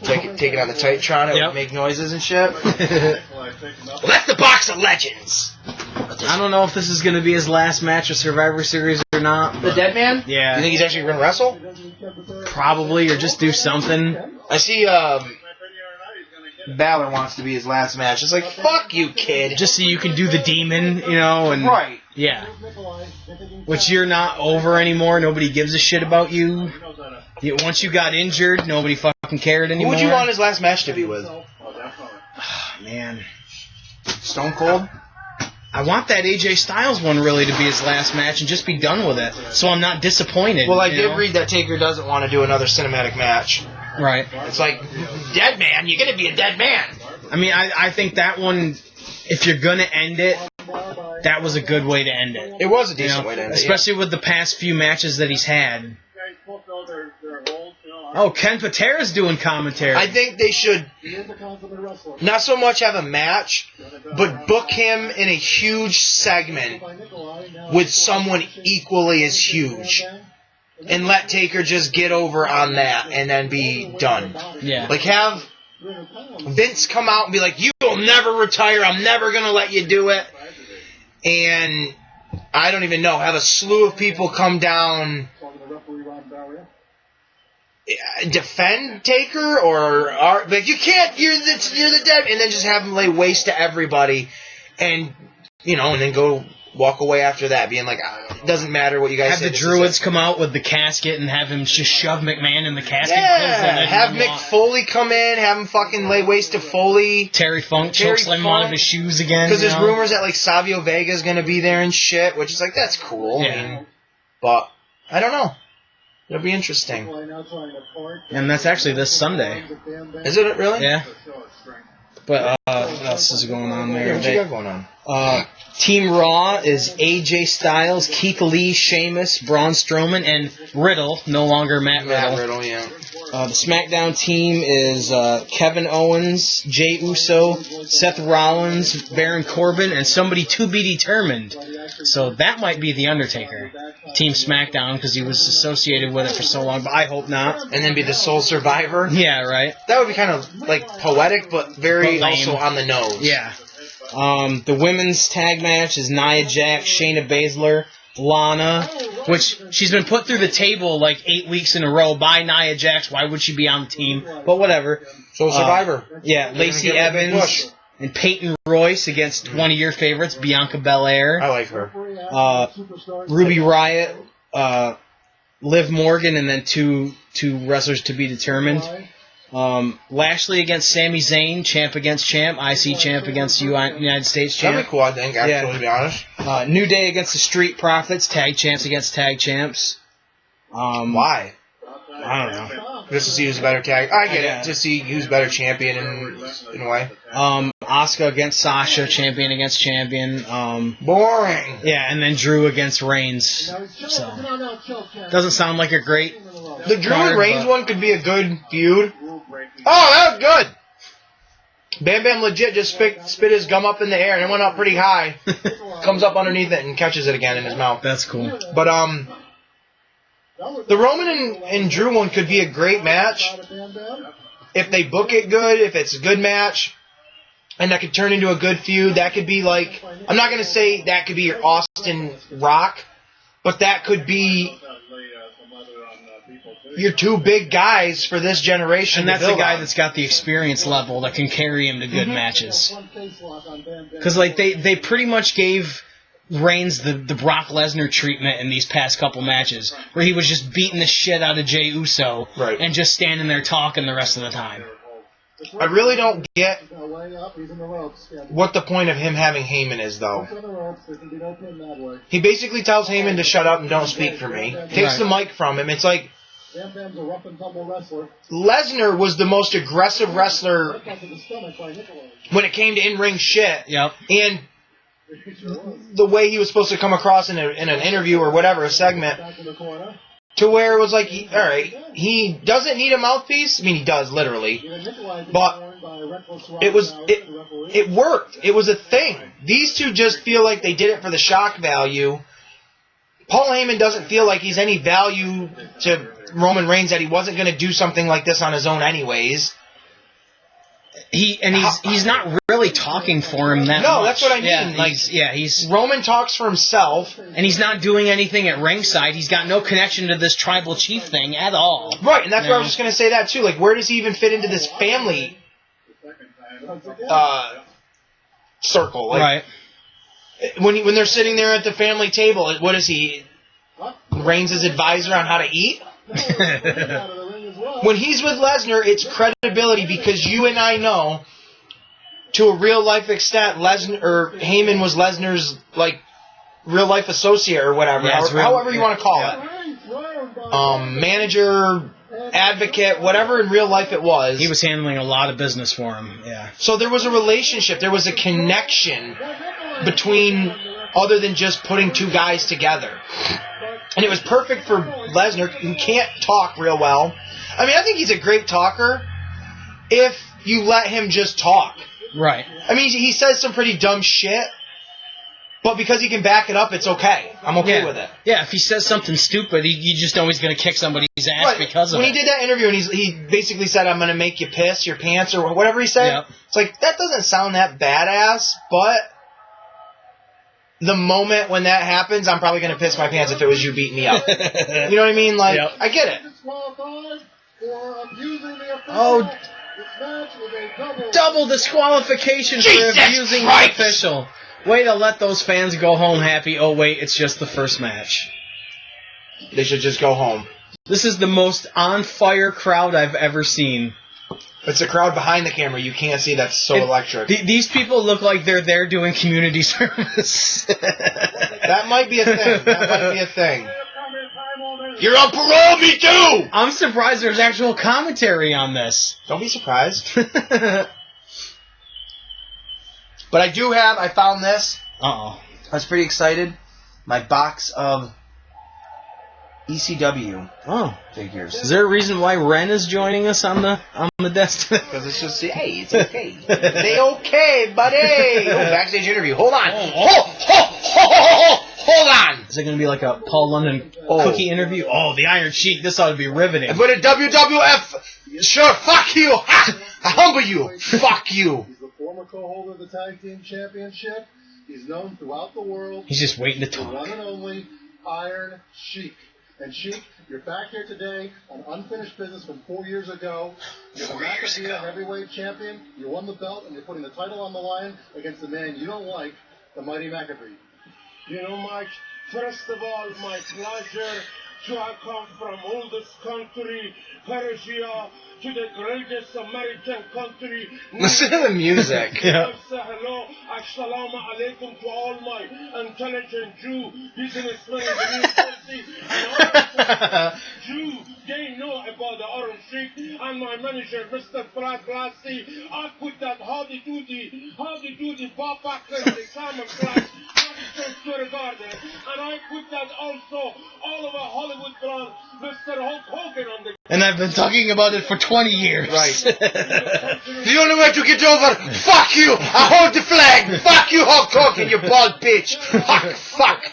taking on the Titantron. It would make noises and shit. Well, that's the Box of Legends. I don't know if this is going to be his last match of Survivor Series or not. The Dead Man? Yeah. You think he's actually going to wrestle? Probably, or just do something. I see Balor wants to be his last match. It's like, fuck you, kid. Just so you can do the demon, and... Right. Yeah. Which you're not over anymore. Nobody gives a shit about you. Once you got injured, nobody fucking cared anymore. Who would you want his last match to be with? Man. Stone Cold? I want that AJ Styles one really to be his last match and just be done with it, so I'm not disappointed. Well, I did read that Taker doesn't want to do another cinematic match. Right. It's like, dead man, you're going to be a dead man. I mean, I think that one, if you're going to end it, that was a good way to end it. It was a decent way to end it. Especially with the past few matches that he's had. Oh, Ken Patera's doing commentary. I think they should not so much have a match, but book him in a huge segment with someone equally as huge. And let Taker just get over on that and then be done. Yeah. Like, have Vince come out and be like, you will never retire, I'm never going to let you do it. And I don't even know, have a slew of people come down, defend Taker, or like, you can't, you're the dead, and then just have him lay waste to everybody, and and then go walk away after that, being like, it doesn't matter what you guys have say. Have the Druids come out with the casket and have him just shove McMahon in the casket. Yeah, have Mick Foley come in, have him fucking lay waste to Foley. Terry Funk chokeslam him out of his shoes again. Because there's rumors that like Savio Vega's going to be there and shit, which is like, that's cool. Yeah. I mean, but I don't know. It'll be interesting. And that's actually this Sunday. Is it really? Yeah. But what else is going on there? Yeah, what you got going on? Team Raw is AJ Styles, Keith Lee, Sheamus, Braun Strowman, and Riddle, no longer Matt Riddle. Matt Riddle, yeah. The SmackDown team is Kevin Owens, Jey Uso, Seth Rollins, Baron Corbin, and somebody to be determined. So that might be The Undertaker. Team SmackDown, because he was associated with it for so long, but I hope not. And then be the sole survivor? Yeah, right. That would be kind of like poetic, but very also on the nose. Yeah. The women's tag match is Nia Jax, Shayna Baszler, Lana, which she's been put through the table like 8 weeks in a row by Nia Jax. Why would she be on the team? But whatever. Sole survivor. Yeah, Lacey Evans and Peyton Royce against one of your favorites, Bianca Belair. I like her. Ruby Riott, Liv Morgan, and then two wrestlers to be determined. Lashley against Sami Zayn, champ against champ, IC champ against United States champ. That'd be cool, I think, actually, to be honest. New Day against the Street Profits, tag champs against tag champs. Why? I don't know. Just to see who's better tag. I get it. To see who's better champion in a way. Asuka against Sasha, champion against champion. Boring. Yeah, and then Drew against Reigns. So doesn't sound like a great. The Drew and Reigns one could be a good feud. Oh, that was good. Bam Bam legit just spit his gum up in the air and it went up pretty high. Comes up underneath it and catches it again in his mouth. That's cool. But the Roman and Drew one could be a great match if they book it good. If it's a good match, and that could turn into a good feud. That could be like, I'm not gonna say that could be your Austin Rock, but that could be your two big guys for this generation. And that's a guy that's got the experience level that can carry him to good matches. Because like they pretty much gave Reigns the Brock Lesnar treatment in these past couple matches, where he was just beating the shit out of Jey Uso and just standing there talking the rest of the time. I really don't get what the point of him having Heyman is, though. He basically tells Heyman to shut up and don't speak for me. Takes the mic from him. It's like Lesnar was the most aggressive wrestler when it came to in-ring shit. Yep. And the way he was supposed to come across in an interview or whatever, a segment, to where it was like, all right, he doesn't need a mouthpiece. I mean, he does, literally. But it worked. It was a thing. These two just feel like they did it for the shock value. Paul Heyman doesn't feel like he's any value to Roman Reigns, that he wasn't going to do something like this on his own anyways. He's not really talking for him that much. No, that's what I mean. Yeah, he's Roman talks for himself, and he's not doing anything at ringside. He's got no connection to this tribal chief thing at all. Right, and that's where I was just going to say that too. Like, where does he even fit into this family circle? Like, right. When they're sitting there at the family table, what is he? Reigns' advisor on how to eat? When he's with Lesnar, it's credibility, because you and I know to a real life extent, Heyman was Lesnar's like real life associate or whatever, however you want to call it. Manager, advocate, whatever in real life it was. He was handling a lot of business for him. Yeah. So there was a relationship. There was a connection between, other than just putting two guys together. And it was perfect for Lesnar, who can't talk real well. I mean, I think he's a great talker if you let him just talk. Right. I mean, he says some pretty dumb shit, but because he can back it up, it's okay. I'm okay with it. Yeah, if he says something stupid, you just know he's going to kick somebody's ass because of it. When he did that interview, and he basically said, I'm going to make you piss your pants, or whatever he said, it's like, that doesn't sound that badass, but the moment when that happens, I'm probably going to piss my pants if it was you beating me up. You know what I mean? Like, I get it. Oh, double disqualification for abusing the official. Way to let those fans go home happy. Oh, wait, it's just the first match. They should just go home. This is the most on-fire crowd I've ever seen. It's a crowd behind the camera. You can't see. That's so electric. These people look like they're there doing community service. That might be a thing. You're on parole, me too! I'm surprised there's actual commentary on this. Don't be surprised. But I found this. Uh-oh. I was pretty excited. My box of ECW figures. Is there a reason why Ren is joining us on the desk? Because it's just, hey, it's okay. Say okay, buddy. Backstage interview. Hold on. Hold on. Is it going to be like a Paul London cookie interview? Oh, the Iron Sheik. This ought to be riveting. But a WWF, sure, fuck you. I humble you. Fuck you. He's the former co-holder of the Tag Team Championship. He's known throughout the world. He's just waiting to talk. The one and only Iron Sheik. And Sheik, you're back here today on unfinished business from 4 years ago. You're the McAfee heavyweight champion. You won the belt, and you're putting the title on the line against the man you don't like, the mighty McAfee. You know, Mike, first of all, my pleasure to come from oldest country, Persia, to the greatest American country. Listen to the music. Hello, assalamu alaikum to all my intelligent Jew businessmen in the New Jersey. And Jew, they know about the Iron Sheik and my manager, Mr. Brad Blassie. I put that howdy-doody, Bob Backlund, the Simon Flash, Madison Square Garden, and I put that also all over Hollywood Ground, Mr. Hulk Hogan on the... And I've been talking about it for 20 years. Right. The only way to get over, fuck you, I hold the flag, fuck you Hulk Hogan, you bald bitch, fuck.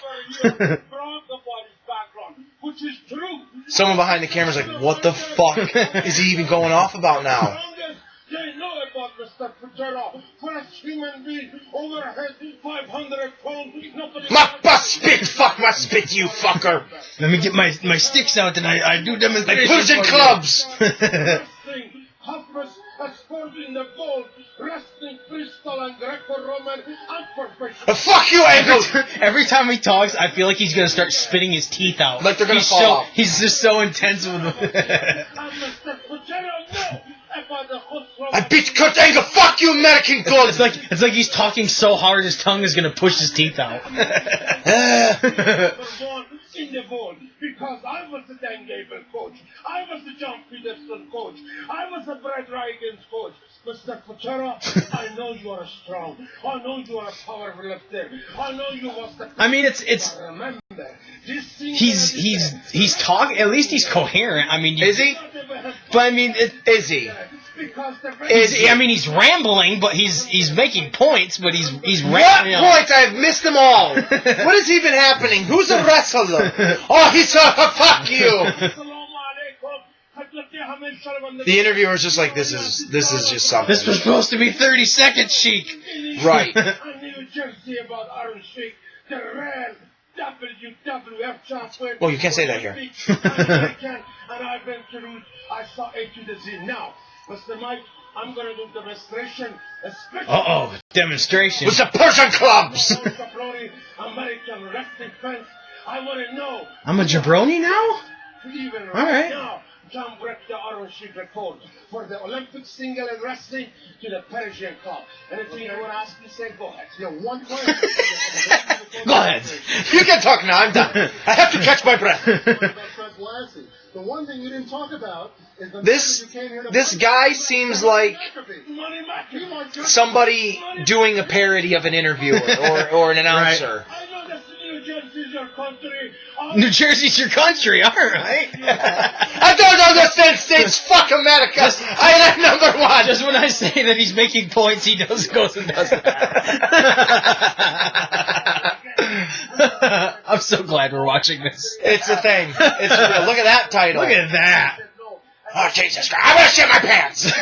Which is true. Someone behind the camera's like, what the fuck is he even going off about now? They know about Mr. Pajero. Fresh human being, overhead, 500 pounds. My spit, fuck my spit, you fucker. Let me get my sticks out and I do demonstrations. Like pushing clubs. Wrestling, toughest, a sport in the ball. Wrestling, freestyle, and Greco-Roman, and professional. Fuck you, Angle. Every time he talks, I feel like he's going to start spitting his teeth out. Like they're going to fall off. He's just so intense with them. I beat Kurt Angle. Fuck you, American Gold. It's like he's talking so hard his tongue is going to push his teeth out. In the ball, because I was the Dan Gable coach, I was the John Peterson coach, I was the Brad Reagan's coach. Mr. Pachera, I know you are strong. I know you are a power lifter. I know you was the... I mean, it's remember, he's talking. At least he's coherent. I mean, is he? But I mean, is he? I mean, he's rambling, but he's making points, but he's rambling. What points? I've missed them all. What is even happening? Who's a wrestler? Oh, he's fuck you. The interviewer's just like, this is just something. This was supposed to be 30 seconds, Sheik. Right. I knew Jersey about Iron Sheik, the rare WWF champion. Well, you can't say that here. And I've been through. I saw A to the Z. Now, Mr. Mike, I'm going to do demonstration. Demonstration. With the Persian clubs. American wrestling fans. I want to know. I'm a jabroni now? Even all right. Now, can break the Iron Sheik record for the Olympic single in wrestling to the Persian Cup. Anything you want to ask me, say go ahead. Yeah, one question. Go ahead. You can talk now. I'm done. I have to catch my breath. The one thing you didn't talk about is the this guy seems like somebody doing a parody of an interviewer or an announcer. I know that New Jersey's your country. New Jersey's your country, alright. I don't understand states. Fuck America. I am number one. Just when I say that he's making points, he goes and does that. I'm so glad we're watching this. It's a thing. It's real. Look at that title. Look at that. Oh, Jesus Christ. I'm going to shit my pants.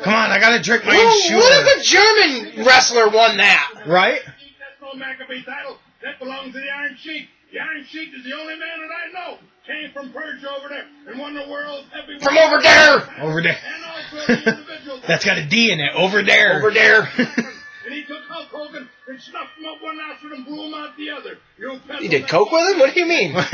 Come on, I gotta drink my What ensure. if a German wrestler won that? Right? That's no McAfee title. That belongs to the Iron Sheik. The Iron Sheik is the only man that I know. Came from Persia over there and won the world heavyweight. From over there. Over there. And also the individual. That's got a D in it. Over there. Over there. And he took Hulk Hogan and snuffed him up one nostril and blew him out the other. He did coke with him? What do you mean? What?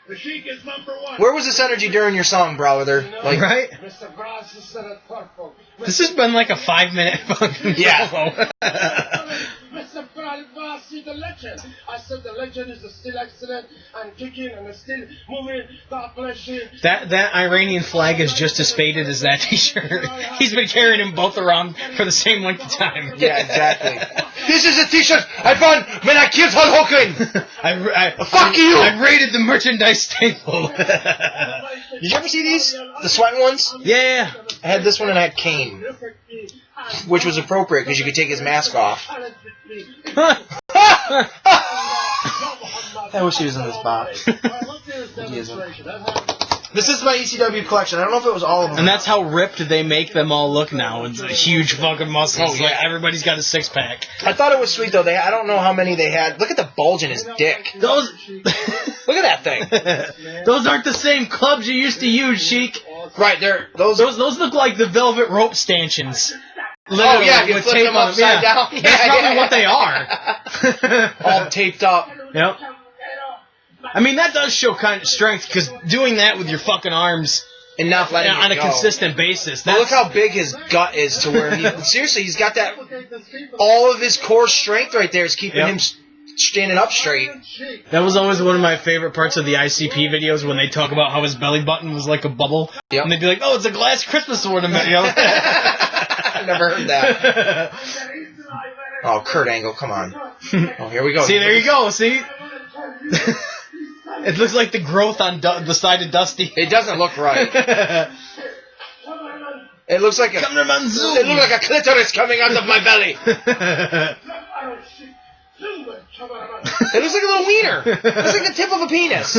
The Sheik is #1. Where was this energy during your song, brother? Like, right? Mr. Brass is at purple. This has been like a 5-minute fucking promo. Mr. Brass, the legend. I said the legend is still excellent and kicking and still moving. God bless you. That Iranian flag is just as faded as that t-shirt. He's been carrying them both around for the same length of time. Yeah, exactly. This is a t-shirt I found when I killed Hulk Hogan. Fuck you! I raided the merchandise table. Did you ever see these? The sweat ones? Yeah. I had this one and I had Kane. Which was appropriate because you could take his mask off. I wish he was in this box. He isn't. This is my ECW collection. I don't know if it was all of them. And that's how ripped they make them all look now. It's a huge fucking muscles. Oh, yeah. Like everybody's got a 6-pack. I thought it was sweet though. I don't know how many they had. Look at the bulge in his dick. Those Look at that thing. those aren't the same clubs you used to use, Sheik. Right, Those look like the velvet rope stanchions. Oh yeah, if you with flip tape them on upside down. That's probably what they are. All taped up. Yep. I mean, that does show kind of strength, because doing that with your fucking arms And not letting on it a go. consistent basis. But look how big his gut is to where he... Seriously, he's got that... All of his core strength right there is keeping him standing up straight. That was always one of my favorite parts of the ICP videos, when they talk about how his belly button was like a bubble. Yep. And they'd be like, oh, it's a glass Christmas ornament, you know? I've never heard that. Oh, Kurt Angle, come on. Oh, here we go. See, there you go, see? It looks like the growth on the side of Dusty. It doesn't look right. It looks like a... Cameraman zoom! It looks like a clitoris coming out of my belly. It looks like a little wiener. It looks like the tip of a penis.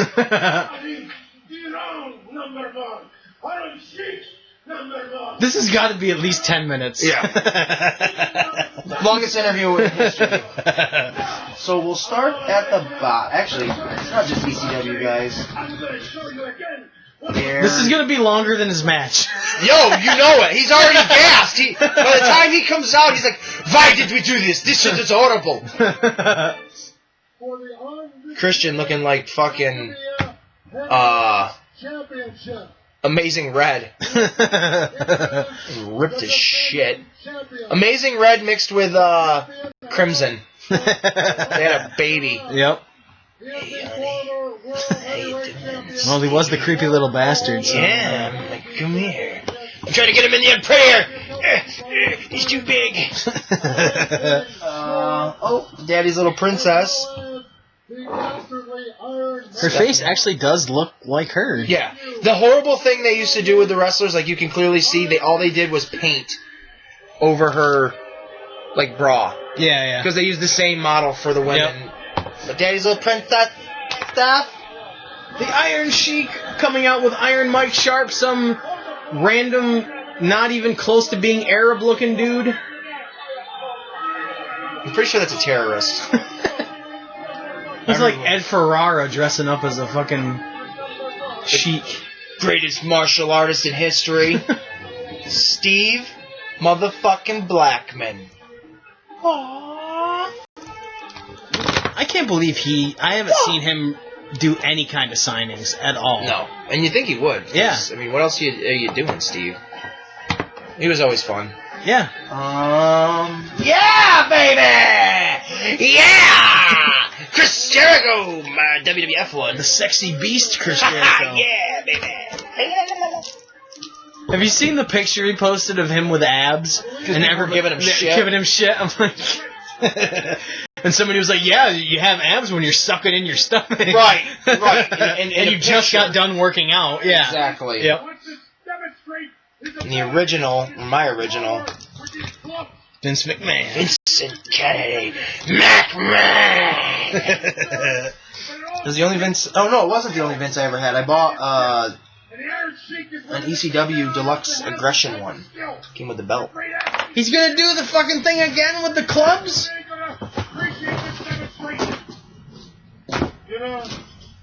This has got to be at least 10 minutes. Yeah. Longest interview in history. So we'll start at the bottom. Actually, it's not just ECW, guys. There. This is going to be longer than his match. Yo, you know it. He's already gassed. By the time he comes out, he's like, why did we do this? This shit is horrible. Christian looking like fucking, Amazing Red. Ripped as shit. Amazing Red mixed with, Crimson. They had a baby. Yep. Hey, honey. Well, he was the creepy little bastard. So. Yeah, I'm like, come here. I'm trying to get him in the prayer. He's too big. Daddy's little princess. Her face actually does look like her. Yeah. The horrible thing they used to do with the wrestlers, like you can clearly see, all they did was paint over her, like, bra. Yeah, yeah. Because they used the same model for the women. Yep. But Daddy's little princess stuff. The Iron Sheik coming out with Iron Mike Sharp, some random, not even close to being Arab-looking dude. I'm pretty sure that's a terrorist. It's like Ed Ferrara dressing up as a fucking Sheik. Greatest martial artist in history. Steve motherfucking Blackman. Aww. I can't believe I haven't seen him do any kind of signings at all. No. And you think he would. Yeah. I mean, what else are you doing, Steve? He was always fun. Yeah. Yeah, baby! Yeah! Chris Jericho, my WWF one. The sexy beast, Chris Jericho. Yeah, baby! Have you seen the picture he posted of him with abs? And everyone giving him shit. Giving him shit. I'm like... And somebody was like, yeah, you have abs when you're sucking in your stomach. Right. And you just got done working out. Yeah. Exactly. Yep. And the original, my original, Vince McMahon. Vincent K. McMahon. It was the only Vince. Oh no, it wasn't the only Vince I ever had. I bought an ECW Deluxe Aggression one. Came with the belt. He's gonna do the fucking thing again with the clubs? You know,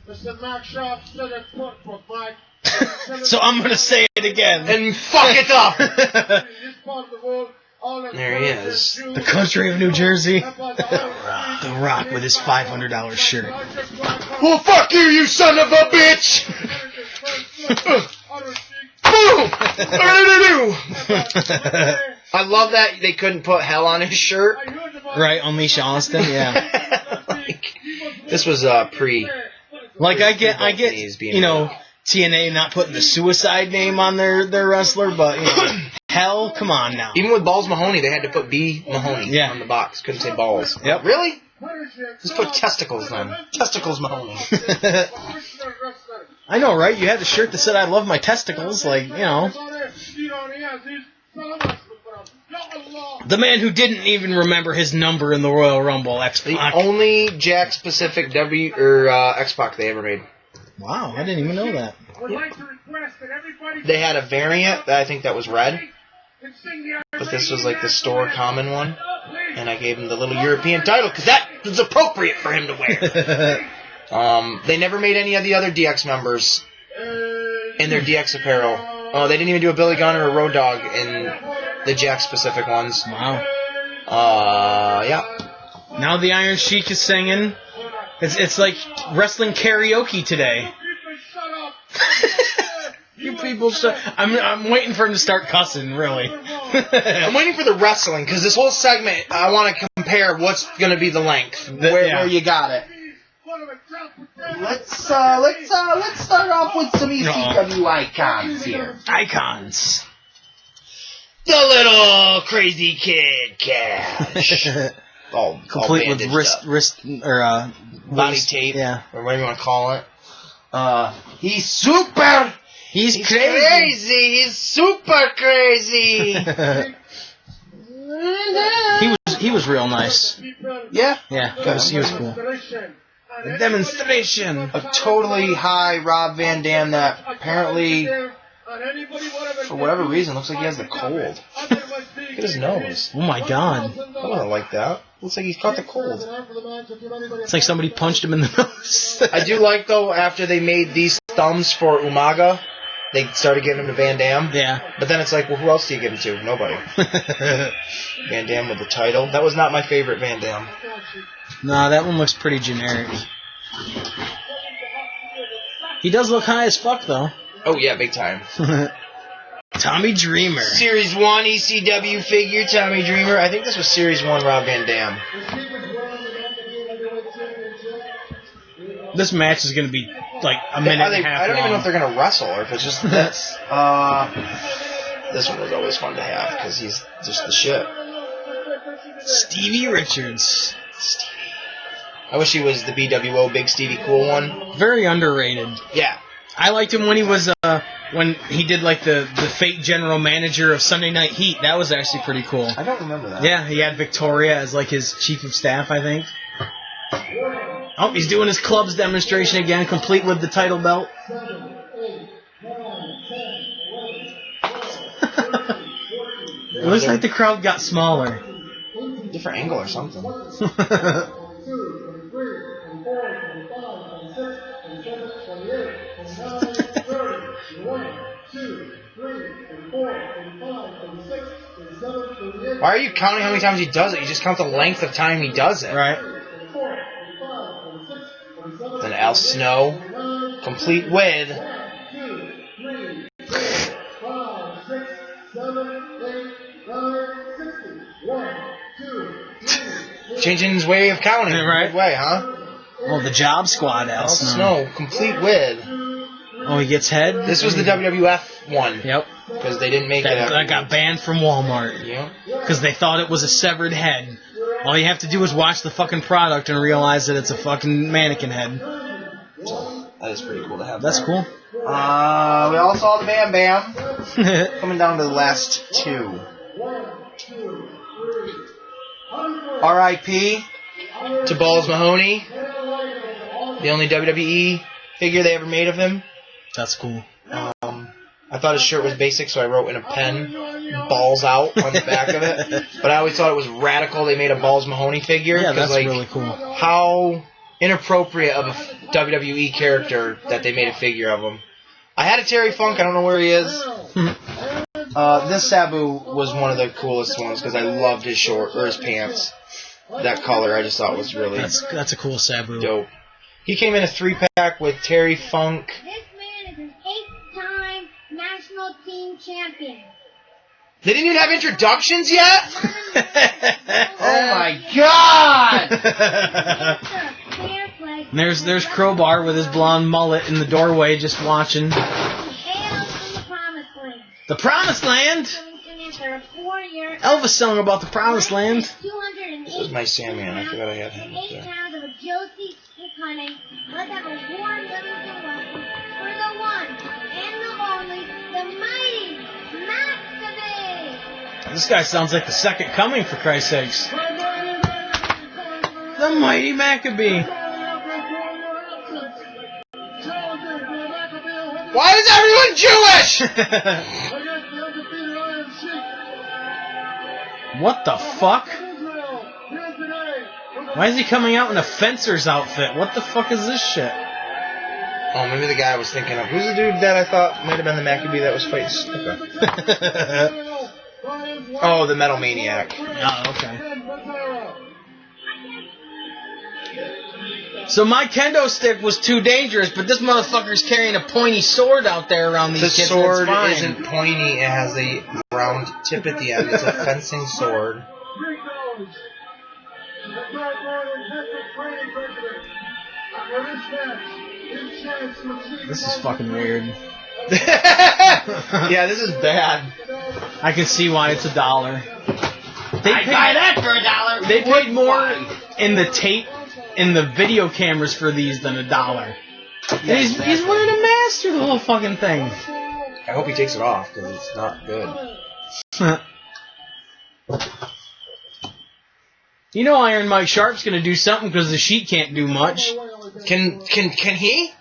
Mr. Max Sharp said it for Mike. So I'm gonna say it again. And fuck it up! There he is. The country of New Jersey. The Rock with his $500 shirt. Well, fuck you, you son of a bitch! Boom! I love that they couldn't put hell on his shirt. Right, Unleash Austin, yeah. This was pre. Like I get, you know, TNA not putting the suicide name on their wrestler, but you know, hell, come on now. Even with Balls Mahoney, they had to put B Mahoney on the box. Couldn't say balls. Yep. Really? Just put testicles on. Testicles Mahoney. I know, right? You had the shirt that said "I love my testicles," like you know. The man who didn't even remember his number in the Royal Rumble, X-Pac. The only Jack-specific X-Pac they ever made. Wow, I didn't even know that. They had a variant that I think that was red, but this was like the store common one, and I gave him the little European title because that was appropriate for him to wear. They never made any of the other DX members in their DX apparel. Oh, they didn't even do a Billy Gunn or a Road Dogg in the Jack-specific ones. Wow. Yeah. Now the Iron Sheik is singing. It's like wrestling karaoke today. You people shut. I'm waiting for him to start cussing, really. I'm waiting for the wrestling, because this whole segment, I want to compare what's going to be the length, where you got it. Let's start off with some ECW icons here. Icons. The little crazy kid Cash. all complete with wrist or body tape, yeah, or whatever you want to call it. He's super. He's crazy. He's super crazy. He was real nice. Yeah. He was cool. A demonstration. A totally high Rob Van Dam that apparently, for whatever reason, looks like he has the cold. Look at his nose. Oh my god. I don't like that. Looks like he's caught the cold. It's like somebody punched him in the nose. I do like, though, after they made these thumbs for Umaga, they started giving him to Van Dam. Yeah. But then it's like, well, who else do you give him to? Nobody. Van Dam with the title. That was not my favorite Van Dam. Nah, that one looks pretty generic. He does look high as fuck, though. Oh, yeah, big time. Tommy Dreamer. Series 1 ECW figure, Tommy Dreamer. I think this was Series 1 Rob Van Dam. This match is going to be like a minute and a half I don't even know long. if they're going to wrestle or if it's just this. This one was always fun to have because he's just the shit. Stevie Richards. Stevie. I wish he was the BWO Big Stevie Cool one. Very underrated. Yeah. I liked him when he was when he did like the fake general manager of Sunday Night Heat. That was actually pretty cool. I don't remember that. Yeah, he had Victoria as like his chief of staff, I think. Oh, he's doing his clubs demonstration again, complete with the title belt. It looks like the crowd got smaller. Different angle or something. Why are you counting how many times he does it? You just count the length of time he does it. Right. Al Snow, complete with... 2, 3, 4, 5, 6, 7, 8, 9, 60. 1, 2, 3, Changing his way of counting. Right. Good way, huh? Oh, the Job Squad, Al Al Snow. Snow, complete with... Oh, he gets head? This was the WWF one. Yep. Because they didn't make That got banned from Walmart. Yep. Because they thought it was a severed head. All you have to do is watch the fucking product and realize that it's a fucking mannequin head. That is pretty cool to have. That's cool. We all saw the Bam Bam. Coming down to the last two. R.I.P. to Balls Mahoney. The only WWE figure they ever made of him. That's cool. I thought his shirt was basic, so I wrote in a pen, balls out on the back of it. But I always thought it was radical they made a Balls Mahoney figure. Yeah, that's like, really cool. How inappropriate of a WWE character that they made a figure of him. I had a Terry Funk, I don't know where he is. This Sabu was one of the coolest ones because I loved his his pants. That color I just thought was really that's a cool Sabu. dope. He came in a 3-pack with Terry Funk. This man is an 8-time national team champion. They didn't even have introductions yet? Oh my god! And there's Crowbar with his blonde mullet in the doorway just watching. The Promised Land? Elvis song about the Promised Land. This is my Sandman. I forgot I had him up there. Let's have a warm Livingston welcome for the one and the only, the mighty Maccabee. This guy sounds like the second coming, for Christ's sakes. The mighty Maccabee. Why is everyone Jewish? What the fuck? Why is he coming out in a fencer's outfit? What the fuck is this shit? Oh, maybe the guy I was thinking of. Who's the dude that I thought might have been the Maccabee that was fighting? Okay. Oh, the Metal Maniac. Oh, okay. So my kendo stick was too dangerous, but this motherfucker's carrying a pointy sword out there around these kids. The sword isn't pointy. It has a round tip at the end. It's a fencing sword. This is fucking weird. Yeah, this is bad. I can see why it's $1. I'd buy that for $1. They paid more in the tape, in the video cameras for these than $1. And he's wearing a mask through the whole fucking thing. I hope he takes it off because it's not good. You know Iron Mike Sharp's gonna do something because the Sheik can't do much. Can he?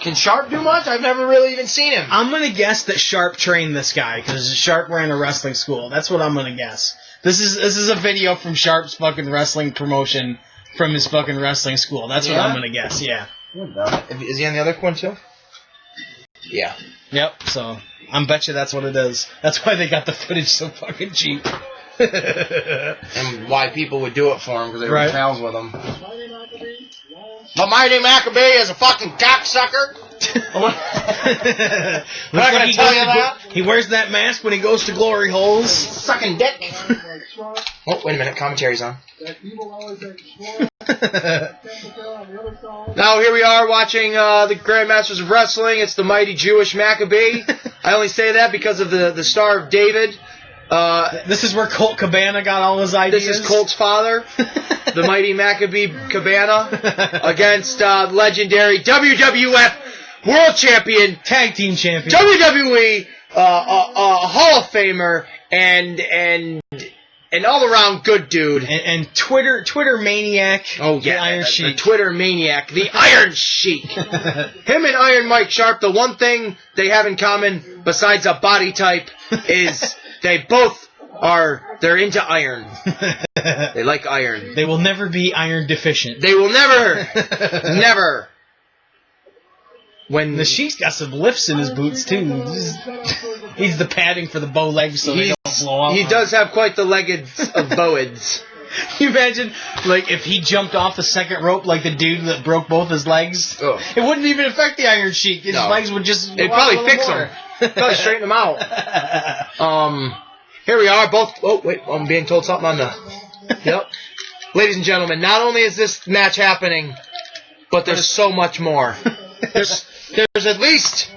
Can Sharp do much? I've never really even seen him. I'm gonna guess that Sharp trained this guy because Sharp ran a wrestling school. That's what I'm gonna guess. This is a video from Sharp's fucking wrestling promotion from his fucking wrestling school. That's what I'm gonna guess. Yeah. Is he on the other one too? Yeah. Yep. So I'm bet you that's what it is. That's why they got the footage so fucking cheap. And why people would do it for him because they were Right. pals with him. The Mighty Maccabee is a fucking cocksucker. Looks Not gonna tell you that. He wears that mask when he goes to glory holes. Sucking dick. Oh, wait a minute. Commentary's on. Now here we are watching the Grandmasters of Wrestling. It's the Mighty Jewish Maccabee. I only say that because of the Star of David. This is where Colt Cabana got all his ideas. This is Colt's father, the Mighty Maccabee Cabana, against legendary WWF World Champion, Tag Team Champion, WWE Hall of Famer, and all around good dude, and Twitter maniac. Oh yeah, the Iron Sheik. The Twitter maniac, the Iron Sheik. Him and Iron Mike Sharp. The one thing they have in common, besides a body type, is they're into iron. They like iron. They will never be iron deficient. They will never. When the Sheik's got some lifts in his boots too. He's the padding for the bow legs so they don't blow out. He does have quite the leggeds of bowids. You imagine, like, if he jumped off the second rope like the dude that broke both his legs? Ugh. It wouldn't even affect the Iron Sheik. His legs would just... It'd probably fix him. Probably straighten him out. Here we are, both... Oh, wait, I'm being told something on the... Yep. Ladies and gentlemen, not only is this match happening, but there's so much more. There's at least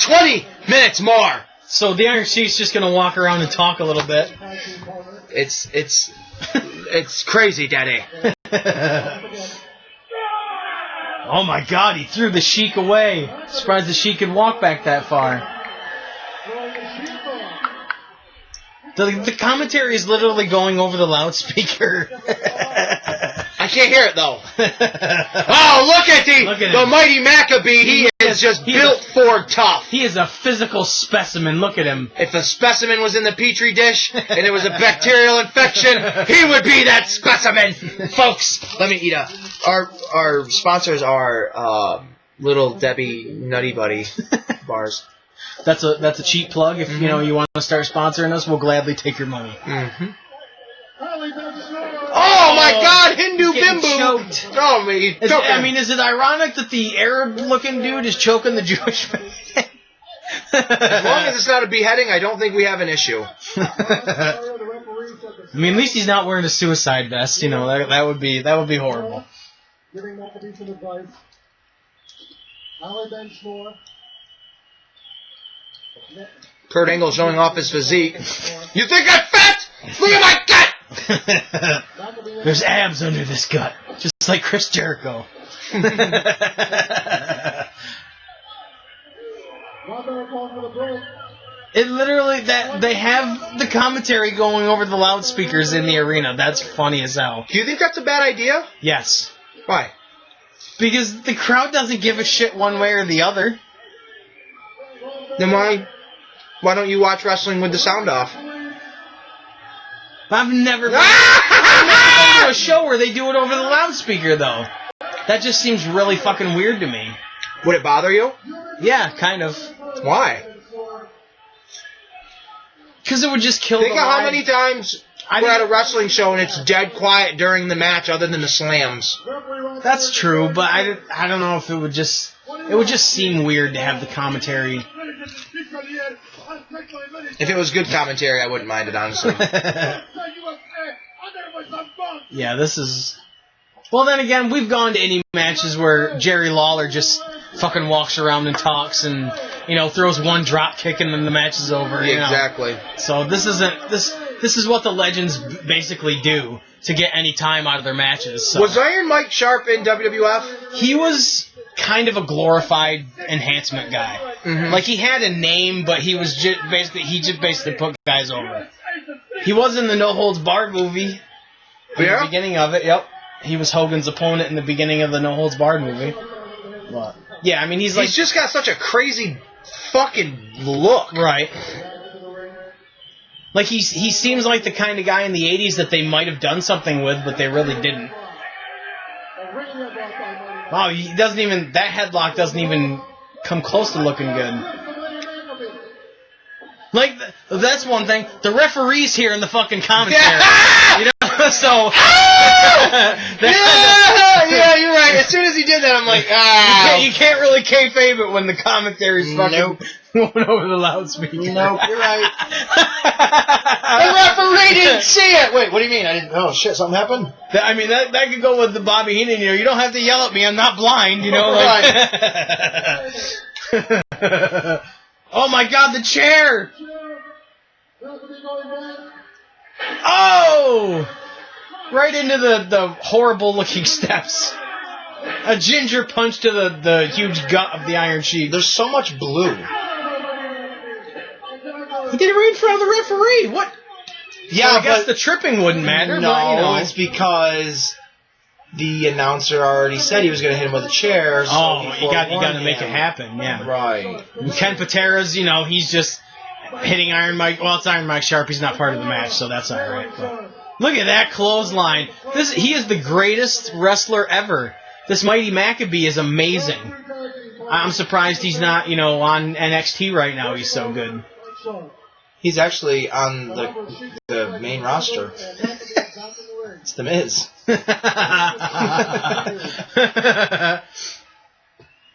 20 minutes more. So the Iron Sheik's just going to walk around and talk a little bit. It's crazy, Daddy. Oh my God, he threw the Sheik away. Surprised the Sheik could walk back that far. The commentary is literally going over the loudspeaker. I can't hear it, though. Oh, look at the mighty Maccabee. He is just built for tough. He is a physical specimen. Look at him. If a specimen was in the Petri dish and it was a bacterial infection, he would be that specimen. Folks, let me eat Our sponsors are Little Debbie Nutty Buddy bars. That's a cheap plug. If you want to start sponsoring us, we'll gladly take your money. Mm-hmm. Oh my God, Hindu Bimbo! Choked. Oh, is it ironic that the Arab-looking dude is choking the Jewish man? As long as it's not a beheading, I don't think we have an issue. At least he's not wearing a suicide vest. That would be horrible. Giving Maccabee some advice. Ali Ben Shore. Kurt Angle showing off his physique. You think I'm fat? Look at my gut! There's abs under this gut, just like Chris Jericho. It literally they have the commentary going over the loudspeakers in the arena. That's funny as hell. Do you think that's a bad idea? Yes. Why? Because the crowd doesn't give a shit one way or the other. Then why don't you watch wrestling with the sound off? I've never been to a show where they do it over the loudspeaker, though. That just seems really fucking weird to me. Would it bother you? Yeah, kind of. Why? Because it would just kill Think the of vibe. how many times we're at a wrestling show and it's dead quiet during the match other than the slams. That's true, but I don't know if it would just seem weird to have the commentary. If it was good commentary, I wouldn't mind it, honestly. Yeah, this is... Well, then again, we've gone to any matches where Jerry Lawler just fucking walks around and talks and, throws one drop kick and then the match is over. Exactly. So this is what the legends basically do to get any time out of their matches. So. Was Iron Mike Sharp in WWF? He was kind of a glorified enhancement guy. Mm-hmm. Like, he had a name, but he was just basically put guys over. He was in the No Holds Barred movie. In the beginning of it, yep. He was Hogan's opponent in the beginning of the No Holds Barred movie. What? Yeah, he's just got such a crazy fucking look. Right. Like, he seems like the kind of guy in the 80s that they might have done something with, but they really didn't. Wow, that headlock doesn't even come close to looking good. Like, that's one thing. The referee's here in the fucking commentary. Yeah! So... yeah, you're right. As soon as he did that, I'm like, You can't really kayfabe it when the commentary's fucking going over the loudspeaker. Nope, you're right. The referee didn't see it! Wait, what do you mean? Oh, shit, something happened? That could go with the Bobby Heenan, you don't have to yell at me, I'm not blind, Right. Oh my God, the chair! Oh! Right into the horrible looking steps. A ginger punch to the huge gut of the Iron Sheik. There's so much blue. He did it right in front of the referee. What? Yeah, I guess the tripping wouldn't matter. No, it's because the announcer already said he was going to hit him with a chair. So you got to make it happen. Yeah, right. And Ken Patera's, he's just hitting Iron Mike. Well, it's Iron Mike Sharp. He's not part of the match, so that's all right. But look at that clothesline. He is the greatest wrestler ever. This mighty Maccabee is amazing. I'm surprised he's not, on NXT right now. He's so good. He's actually on the main roster. It's The Miz.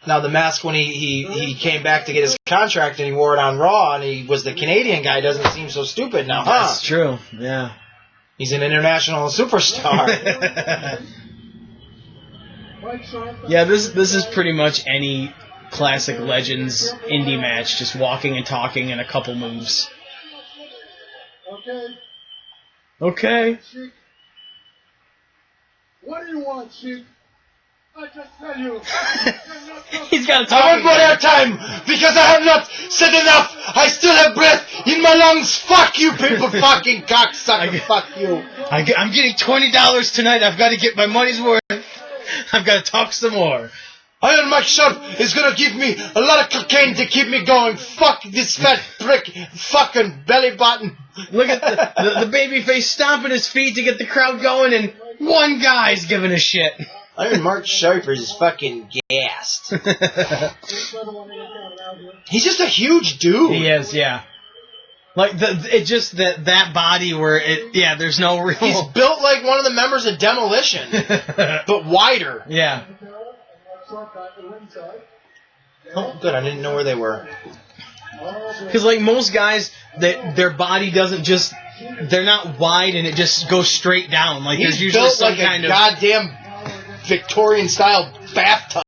Now, The Mask, when he came back to get his contract and he wore it on Raw and he was the Canadian guy, doesn't seem so stupid now, huh? That's true, yeah. He's an international superstar. Yeah, this is pretty much any classic Legends indie match, just walking and talking and a couple moves. Okay. What do you want, Sheik? I just tell you. He's got to talk. I want more airtime because I have not said enough. I still have breath in my lungs. Fuck you, people. Fucking cocksucker. Fuck you. I'm getting $20 tonight. I've got to get my money's worth. I've got to talk some more. Iron Mike Sharp is gonna give me a lot of cocaine to keep me going. Fuck this fat prick. Fucking belly button. Look at the babyface stomping his feet to get the crowd going, and one guy's giving a shit. Iron Mark Sharper is fucking gassed. He's just a huge dude. He is, yeah. Like that body where there's no real. He's built like one of the members of Demolition, but wider. Yeah. Oh, good. I didn't know where they were. Because like most guys, their body doesn't just. They're not wide and it just goes straight down. Like He's there's usually built some like kind a of goddamn Victorian-style bathtub.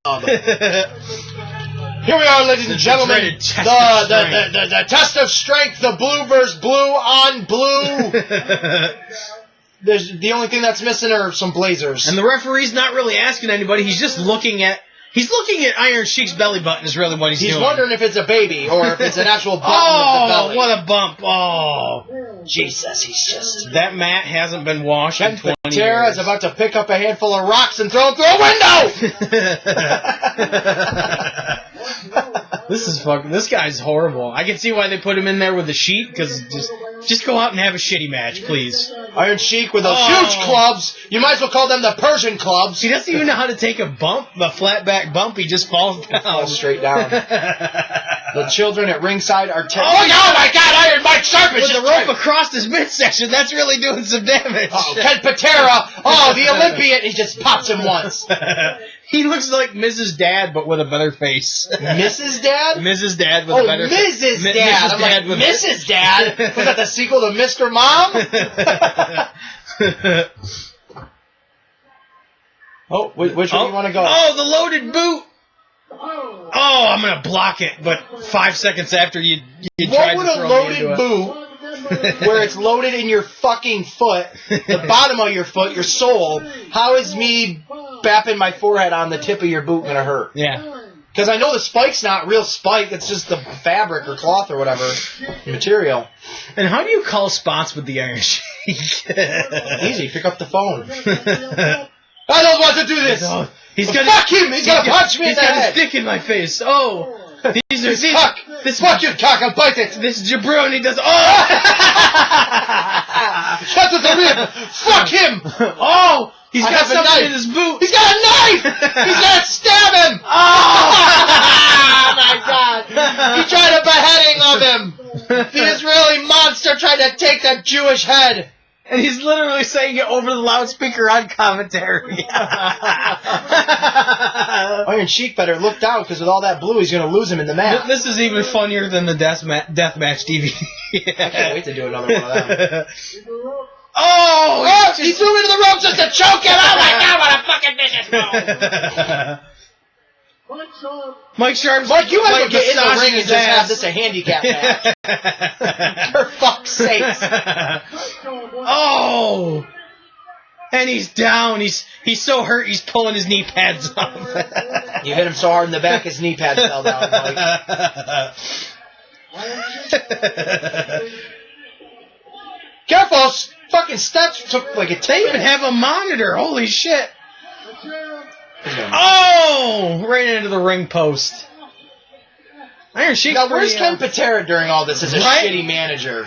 Here we are, ladies and gentlemen. The test of strength, the blue versus blue on blue. The only thing that's missing are some blazers. And the referee's not really asking anybody. He's just looking at Iron Sheik's belly button is really what he's doing. He's wondering if it's a baby or if it's an actual button of of the belly. What a bump. Oh. Jesus, he's just... That mat hasn't been washed in 20 years. Patera is about to pick up a handful of rocks and throw them through a window! This guy's horrible. I can see why they put him in there with the Sheik, because just go out and have a shitty match, please. Iron Sheik with those huge clubs. You might as well call them the Persian clubs. He doesn't even know how to take a bump, a flat back bump. He just falls down. Falls straight down. The children at ringside are... Oh my God, Iron Mike Sharp is with the rope across his midsection. That's really doing some damage. Ken Patera. Oh, the Olympian. He just pops him once. He looks like Mrs. Dad, but with a better face. Mrs. Dad? Mrs. Dad with a better face. Mrs. Dad. I'm like, Mrs. Dad? Was that the sequel to Mr. Mom? Oh, which way do you want to go? Oh, the loaded boot. Oh, I'm going to block it, but 5 seconds after you tried to throw me into it. What would a loaded boot, where it's loaded in your fucking foot, the bottom of your foot, your sole, how is me bapping my forehead on the tip of your boot going to hurt? Yeah. Because I know the spike's not real spike, it's just the fabric or cloth or whatever material. And how do you call spots with the Iron Sheik? Easy, pick up the phone. I don't want to do this! Fuck him! He's gonna punch me in the head! He's got his dick in my face. Oh! Fuck your cock, I'll bite it! This jabroni does... Oh! Shut to the rib! Fuck him! Oh! He's got something in his boot! He's got a knife! He's gonna stab him! Oh! Oh my God! He tried a beheading of him! The Israeli monster tried to take that Jewish head! And he's literally saying it over the loudspeaker on commentary. Iron Sheik better look down, because with all that blue, he's going to lose him in the match. This is even funnier than the deathmatch DVD. I can't wait to do another one of them. Oh! He threw him into the ropes just to choke him! Oh my God, what a fucking vicious move! Mike Sharp's Mike, you might as well get in the massaging ring and his just have ass. this a handicap match. For fuck's sakes. Oh! And he's down. He's so hurt he's pulling his knee pads off. You hit him so hard in the back his knee pads fell down, Mike. Careful! Fucking steps took like a tape. They even have a monitor. Holy shit. Oh! Right into the ring post. Iron Sheik's now, where's Ken Patera during all this as a shitty manager?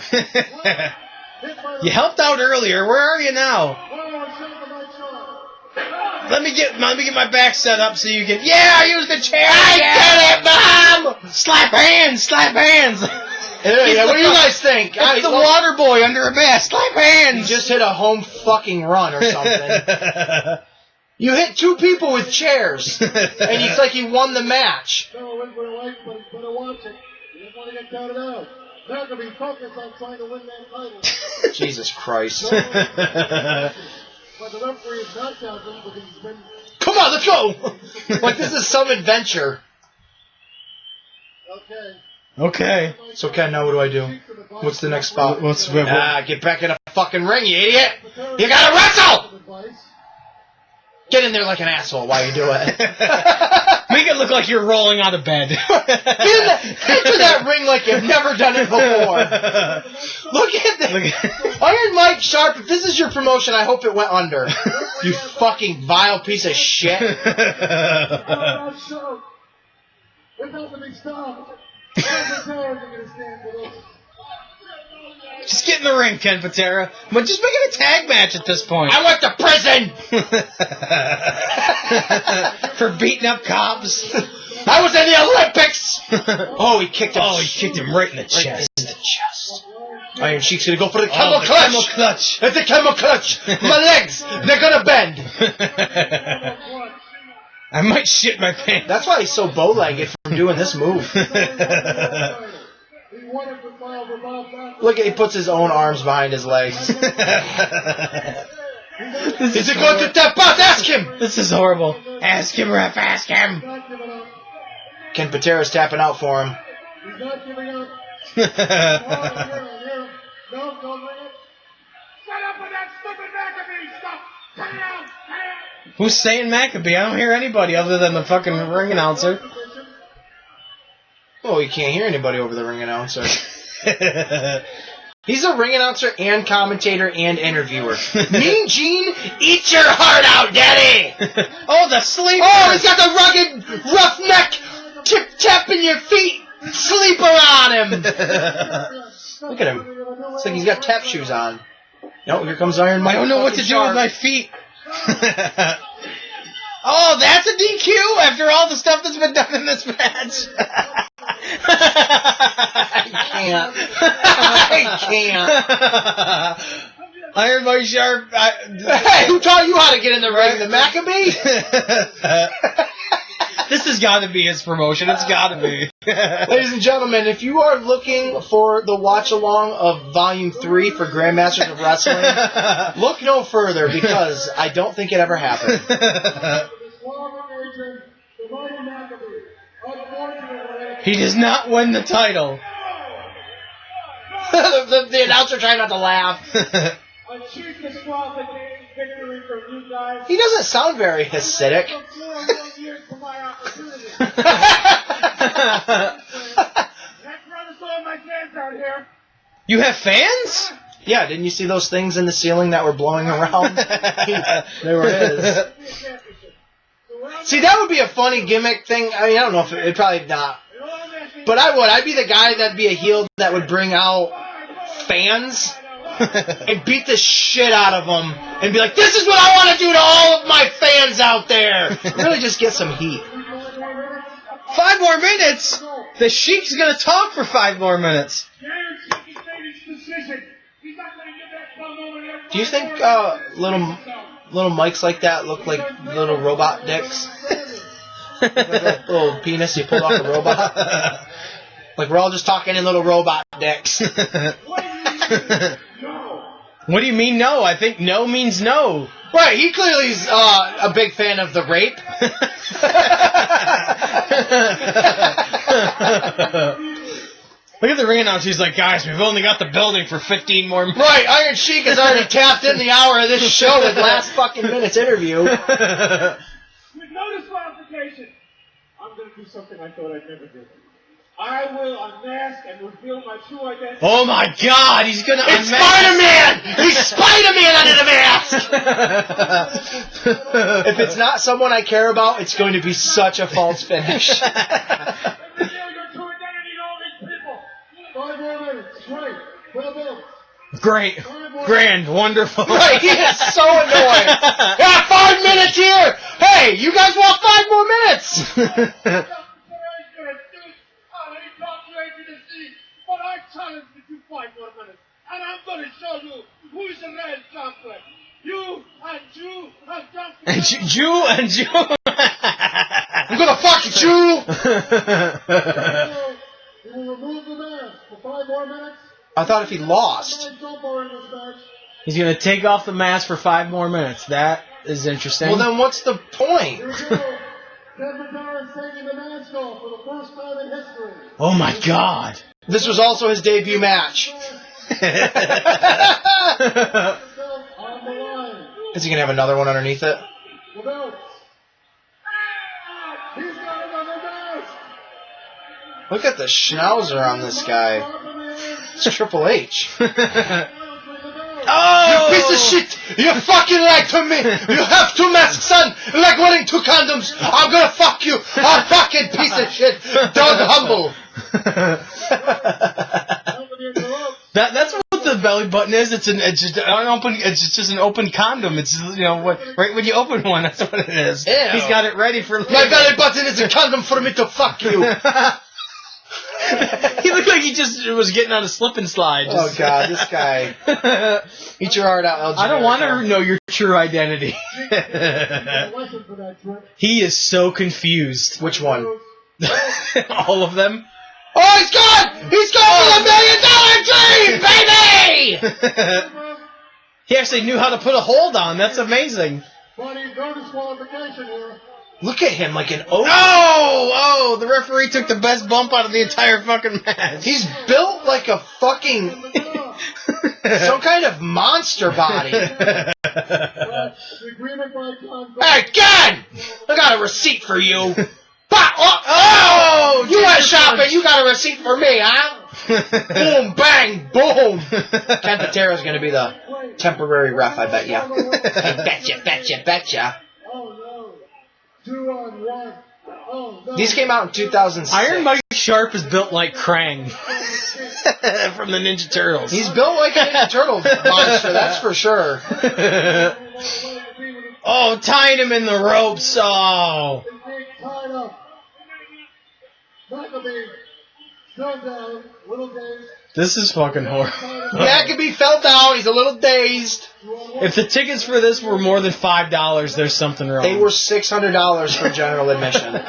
You helped out earlier. Where are you now? Let me get my back set up so you can... Yeah, use the chair! I get it, Mom! Slap hands! Slap hands! Yeah, what do you guys think? It's the water boy under a mask. Slap hands! He just hit a home fucking run or something. You hit 2 people with chairs, and it's like he won the match. No, win for life, but he's better watch it. He doesn't want to get counted out. Now to be focused on trying to win that title. Jesus Christ. But the referee is not counting because he's been... Come on, let's go! Like this is some adventure. Okay. So Ken, now what do I do? What's the next spot? Get back in the fucking ring, you idiot! You gotta wrestle! Get in there like an asshole while you do it. Make it look like you're rolling out of bed. Get to that ring like you've never done it before. Look at that. Iron Mike Sharp, if this is your promotion, I hope it went under. You fucking vile piece of shit. It has to be stopped. Just get in the ring, Ken Patera. But just make it a tag match at this point. I went to prison! For beating up cops. I was in the Olympics! Oh, he kicked him. Oh, he kicked him right in the chest. Right in the chest. Iron Sheik's gonna go for the camel clutch. Camel clutch. It's a camel clutch. My legs, they're gonna bend. I might shit my pants. That's why he's so bow-legged from doing this move. Look, he puts his own arms behind his legs. Is it going to tap out? Ask him! This is horrible. Ask him, ref, ask him. Ken Patera's tapping out for him. He's not giving up. No, don't bring it. Shut up with that stupid Maccabee stuff. Cut it out. Who's saying Maccabee? I don't hear anybody other than the fucking ring announcer. Oh, you can't hear anybody over the ring announcer. He's a ring announcer and commentator and interviewer. Mean Gene, eat your heart out, daddy! Oh, the sleeper! Oh, he's got the rugged, roughneck, tip-tapping your feet sleeper on him! Look at him. It's like he's got tap shoes on. No, here comes Iron Mike. I don't know what to do with my feet. Oh, that's a DQ after all the stuff that's been done in this match. I can't. Iron Mike Sharp. Hey, who taught you how to get in the ring? The Maccabee? This has got to be his promotion. It's got to be. Ladies and gentlemen, if you are looking for the watch-along of Volume 3 for Grandmasters of Wrestling, look no further, because I don't think it ever happened. He does not win the title. the announcer tried not to laugh. He doesn't sound very Hasidic. You have fans? Yeah, didn't you see those things in the ceiling that were blowing around? They were his. See, that would be a funny gimmick thing. I mean, I don't know if it'd probably not. But I would. I'd be the guy that'd be a heel that would bring out fans and beat the shit out of them and be like, this is what I want to do to all of my fans out there. Really just get some heat. 5 more minutes? The Sheik's going to talk for 5 more minutes. Do you think little mics like that look like little robot dicks? Like a little penis you pulled off a robot? Like we're all just talking in little robot dicks. What do you mean no? I think no means no. Right, he clearly is a big fan of the rape. Look at the ring announcer. He's like, guys, we've only got the building for 15 more minutes. Right, Iron Sheik has already tapped in the hour of this show with last fucking minute's interview. With no disqualification, I'm going to do something I thought I'd never do. I will unmask and reveal my true identity. Oh my God, he's going to unmask. It's Spider-Man! He's Spider-Man under the mask! If it's not someone I care about, it's going to be such a false finish. Great. Grand. Wonderful. Right, he is so annoying. Got 5 minutes here! Hey, you guys want 5 more minutes? But I And I'm going to show you who is the real champion. You and Jew and And Jew and Jew. I'm gonna fuck you, Jew. You will remove the mask for 5 more minutes. I thought if he lost. He's going to take off the mask for 5 more minutes. That is interesting. Well, then what's the point? Here we go. Grandmasters is taking the mask off for the first time in history. Oh my God. This was also his debut match. On the line. Is he gonna have another one underneath it? The belts. He's got another mask. Look at the schnauzer on this guy. It's Triple H. Oh! You piece of shit! You fucking lied to me! You have 2 masks on! Like wearing 2 condoms! I'm gonna fuck you! A fucking piece of shit! Doug Humble! That's what the belly button is. It's just an open condom. It's right when you open one, that's what it is. Ew. He's got it ready for later. My belly button is a condom for me to fuck you! He looked like he just was getting on a slip and slide. Oh God, this guy. Eat your heart out, LGBT. I don't want to know your true identity. He is so confused. Which one? All of them. Oh, he's gone! He's gone for the $1 million dream, baby! He actually knew how to put a hold on. That's amazing. Buddy, no disqualification here. Look at him like an oak. Oh, the referee took the best bump out of the entire fucking match. He's built like a fucking some kind of monster body. Hey, God! I got a receipt for you. Oh! You went shopping. You got a receipt for me, huh? Boom, bang, boom. Ken Patera's going to be the temporary ref, I bet ya. Betcha. Oh, no. 2 on 1. Oh, no. These came out in 2006. Iron Mike Sharp is built like Krang from the Ninja Turtles. He's built like a Ninja Turtle monster, that's for sure. Oh, tying him in the ropes. Oh. Tied up. Maccabee still down, little dazed. This is fucking horrible. Maccabee fell down. He's a little dazed. If the tickets for this were more than $5, there's something wrong. They were $600 for general admission.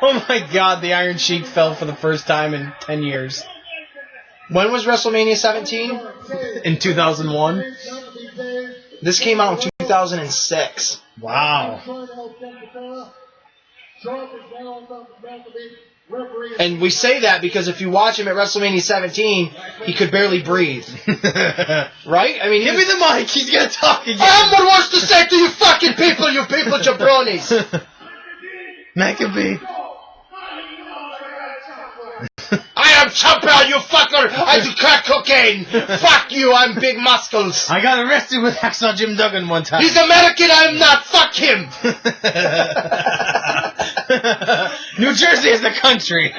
Oh my God, the Iron Sheik fell for the first time in 10 years. When was WrestleMania 17? In 2001? This came out in 2006. Wow. And we say that because if you watch him at WrestleMania 17, he could barely breathe. Right? I mean, give me the mic. He's going to talk again. I have what wants to say to you fucking people, you people jabronis. Maccabee. I am champion, you fucker. I do crack cocaine. Fuck you, I'm big muscles. I got arrested with Hacksaw Jim Duggan one time. He's American, I'm not. Fuck him. New Jersey is the country.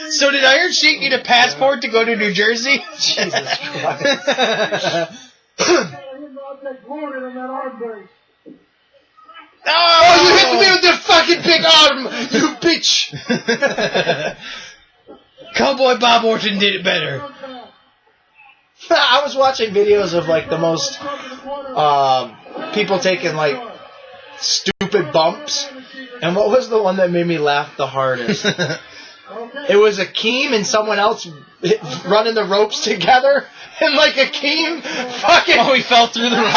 So did Iron Sheik need a passport to go to New Jersey? Jesus Christ. Oh, you hit me with your fucking big arm, you bitch. Cowboy Bob Orton did it better. I was watching videos of like the most people taking like stupid bumps, and what was the one that made me laugh the hardest? It was Akeem and someone else running the ropes together, and like Akeem fucking... Oh, he fell through the ropes.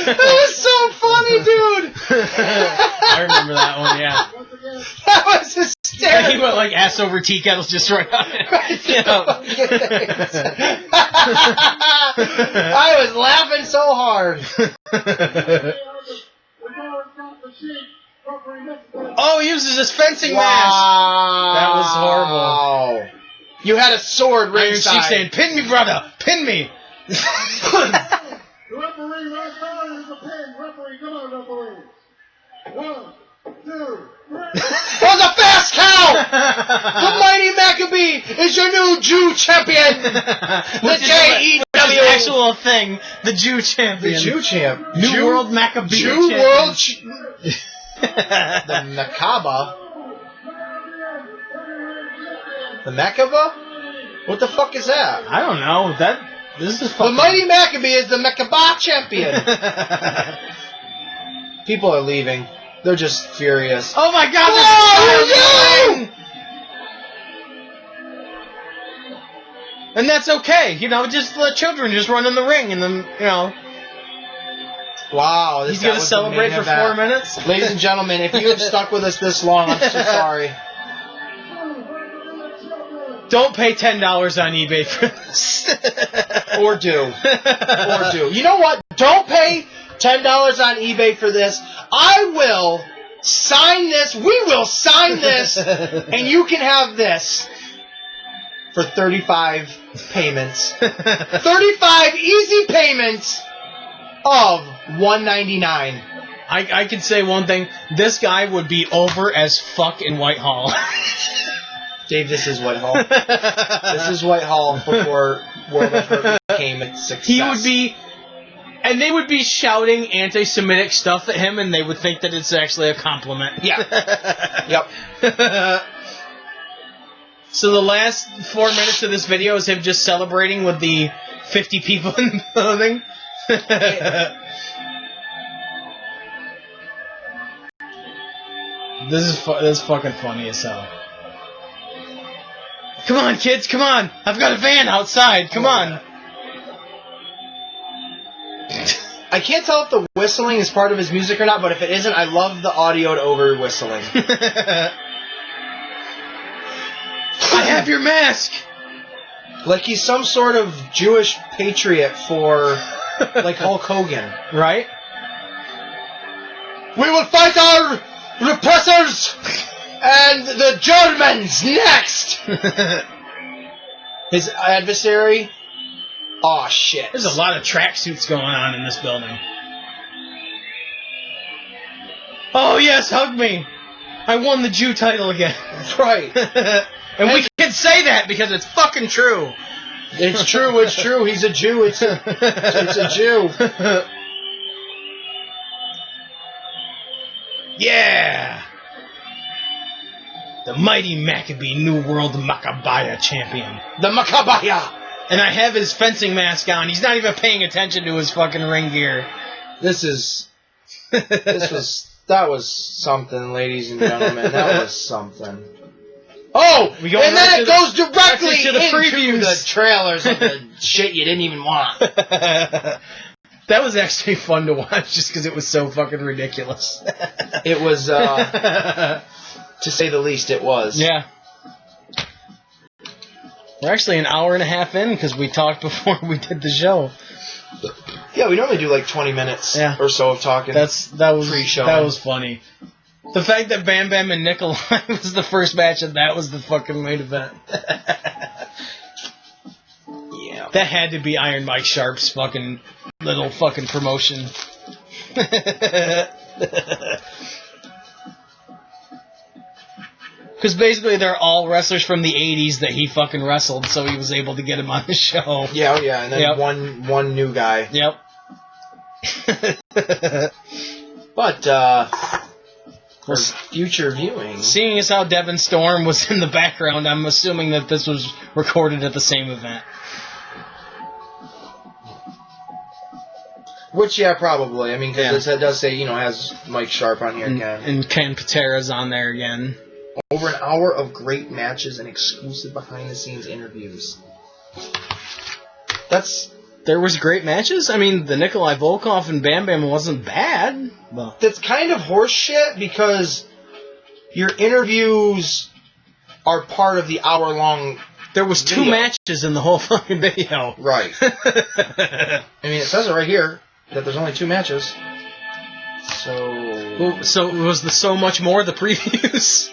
That was so funny, dude. I remember that one, yeah. That was hysterical. He went like ass over tea kettles just right on it. I was laughing so hard. Oh, he uses his fencing mask. That was horrible. You had a sword ringside. She's saying, "Pin me, brother, pin me." The referee right now is a pin. Referee, come on, referee. 1, 2, 3. Oh, the fast cow! The mighty Maccabee is your new Jew champion. The J-E-W. Which is the actual thing. The Jew champion. The Jew champ. New World Maccabee Jew champion. World. The Nakaba. The Nakaba? What the fuck is that? I don't know. This is fucking... The Mighty Maccabee is the Maccabah champion. People are leaving. They're just furious. Oh my god! Oh, and that's okay. You know, just let children just run in the ring and then, you know... Wow. He's going to celebrate for 4 minutes? Ladies and gentlemen, if you have stuck with us this long, I'm so sorry. Don't pay $10 on eBay for this. Or do. You know what? Don't pay $10 on eBay for this. I will sign this. We will sign this. And you can have this for 35 payments. 35 easy payments of $199. I can say one thing. This guy would be over as fuck in Whitehall. Dave, this is Whitehall. This is Whitehall before World of Hurt became a success. He would be... And they would be shouting anti-Semitic stuff at him, and they would think that it's actually a compliment. Yeah. Yep. So the last 4 minutes of this video is him just celebrating with the 50 people in the building. This is fucking funny as hell. Come on, kids, come on! I've got a van outside, come on! I can't tell if the whistling is part of his music or not, but if it isn't, I love the audioed over whistling. I have your mask! Like he's some sort of Jewish patriot for, like, Hulk Hogan. Right? We will fight our repressors and the Germans next! His adversary... Aw, shit. There's a lot of tracksuits going on in this building. Oh, yes, hug me! I won the Jew title again. Right. and we can say that because it's fucking true. It's true, it's true. He's a Jew. It's a Jew. Yeah! The mighty Maccabee New World Maccabaya champion. The Maccabaya! And I have his fencing mask on. He's not even paying attention to his fucking ring gear. That was something, ladies and gentlemen. That was something. Oh! And then it goes directly to the previews. The trailers of the shit you didn't even want. That was actually fun to watch just because it was so fucking ridiculous. It was, to say the least, it was. Yeah. We're actually an hour and a half in because we talked before we did the show. Yeah, we normally do like 20 minutes or so of talking. That was pre-show. That was funny. The fact that Bam Bam and Nikolai was the first match and that was the fucking main event. Yeah. That had to be Iron Mike Sharp's fucking little fucking promotion. Because basically they're all wrestlers from the 80s that he fucking wrestled, so he was able to get him on his show. Yeah, yeah, and then one new guy. Yep. But, for future viewing... Seeing as how Devin Storm was in the background, I'm assuming that this was recorded at the same event. Which, yeah, probably. I mean, because it does say, has Mike Sharp on here again. And Ken Patera's on there again. Over an hour of great matches and exclusive behind-the-scenes interviews. There was great matches? I mean, the Nikolai Volkov and Bam Bam wasn't bad. But that's kind of horse shit because your interviews are part of the hour-long There was video. 2 matches in the whole fucking video. Right. I mean, it says it right here that there's only 2 matches. So was the so much more the previews?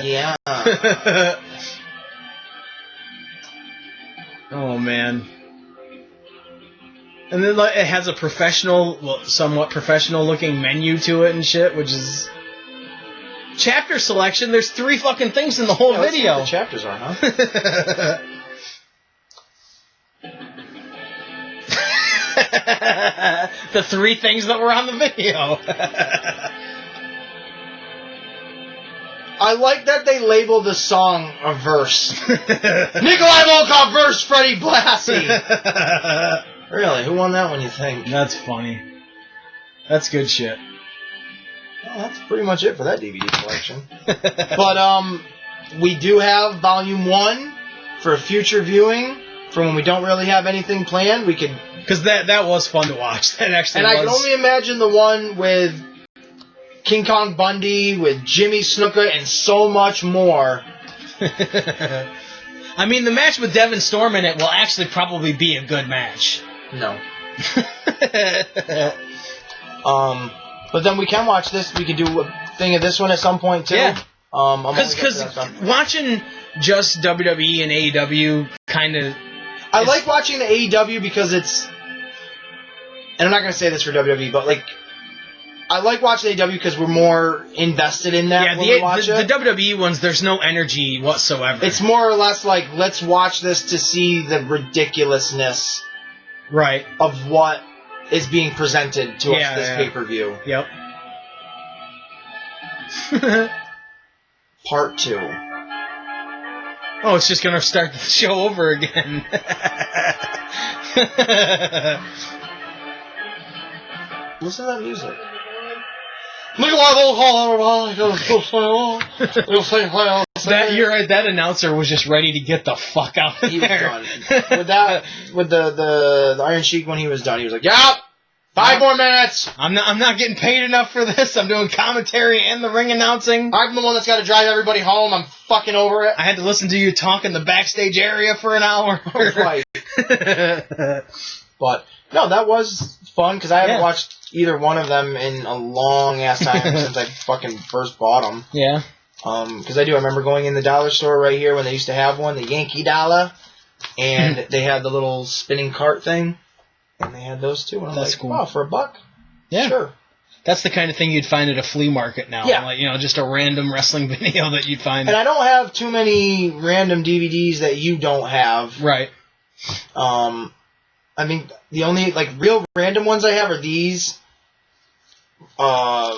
Yeah. Oh man. And then it has a somewhat professional looking menu to it and shit, which is chapter selection. There's 3 fucking things in the whole Let's see video. what the chapters are, huh? The 3 things that were on the video. I like that they labeled the song a verse. Nikolai Volkov versus Freddie Blassie. Really? Who won that one, you think? That's funny. That's good shit. Well, that's pretty much it for that DVD collection. But we do have Volume 1 for future viewing. For when we don't really have anything planned, we could... Because that was fun to watch. That actually And was. I can only imagine the one with King Kong Bundy, with Jimmy Snuka, and so much more. I mean, the match with Devin Storm in it will actually probably be a good match. No. But then we can watch this. We could do a thing of this one at some point, too. Yeah. Because watching just WWE and AEW kind of... I like watching the AEW because it's... And I'm not going to say this for WWE, but like... I like watching AEW because we're more invested in that when we watch it. The WWE ones, there's no energy whatsoever. It's more or less like, let's watch this to see the ridiculousness of what is being presented to us this pay-per-view. Yep. Part 2. Oh, it's just going to start the show over again. Listen to that music. You're right. That announcer was just ready to get the fuck out of He was there. done. With the Iron Sheik, when he was done, he was like, "Yep, 5 more minutes. I'm not getting paid enough for this. I'm doing commentary and the ring announcing. I'm the one that's got to drive everybody home. I'm fucking over it." I had to listen to you talk in the backstage area for an hour. Right. But no, that was fun because I haven't watched either one of them in a long ass time since I fucking first bought them. Yeah. Because I remember going in the dollar store right here when they used to have one, the Yankee Dollar, and they had the little spinning cart thing, and they had those too. And I'm like, cool. Wow, for $1? Yeah. Sure. That's the kind of thing you'd find at a flea market now. Yeah. Like, just a random wrestling video that you'd find. And I don't have too many random DVDs that you don't have. Right. I mean, the only real random ones I have are these. A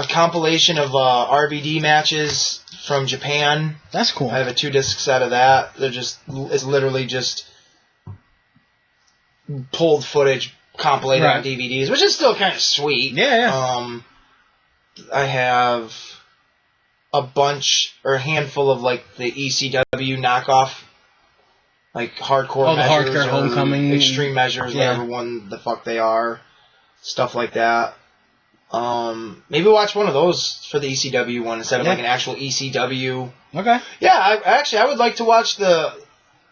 compilation of RVD matches from Japan. That's cool. I have a 2-disc set of that. It's literally just pulled footage compilated on DVDs, which is still kind of sweet. Yeah. I have a handful of the ECW knockoff, hardcore measures, the hardcore homecoming, extreme measures, whatever one the fuck they are, stuff like that. Maybe watch one of those for the ECW one instead of an actual ECW. Okay. Yeah, I would like to watch the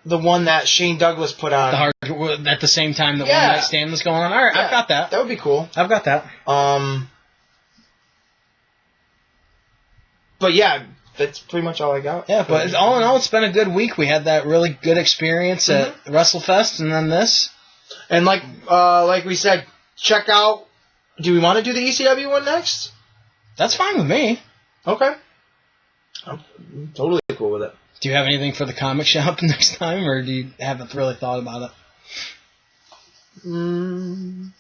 one that Shane Douglas put on. At the same time that One Night Stand was going on. All right, I've got that. That would be cool. I've got that. But yeah, that's pretty much all I got. Yeah, but all in all, it's been a good week. We had that really good experience at WrestleFest, and then this. And like we said, check out. Do we want to do the ECW one next? That's fine with me. Okay. I'm totally cool with it. Do you have anything for the comic shop next time, or do you haven't really thought about it?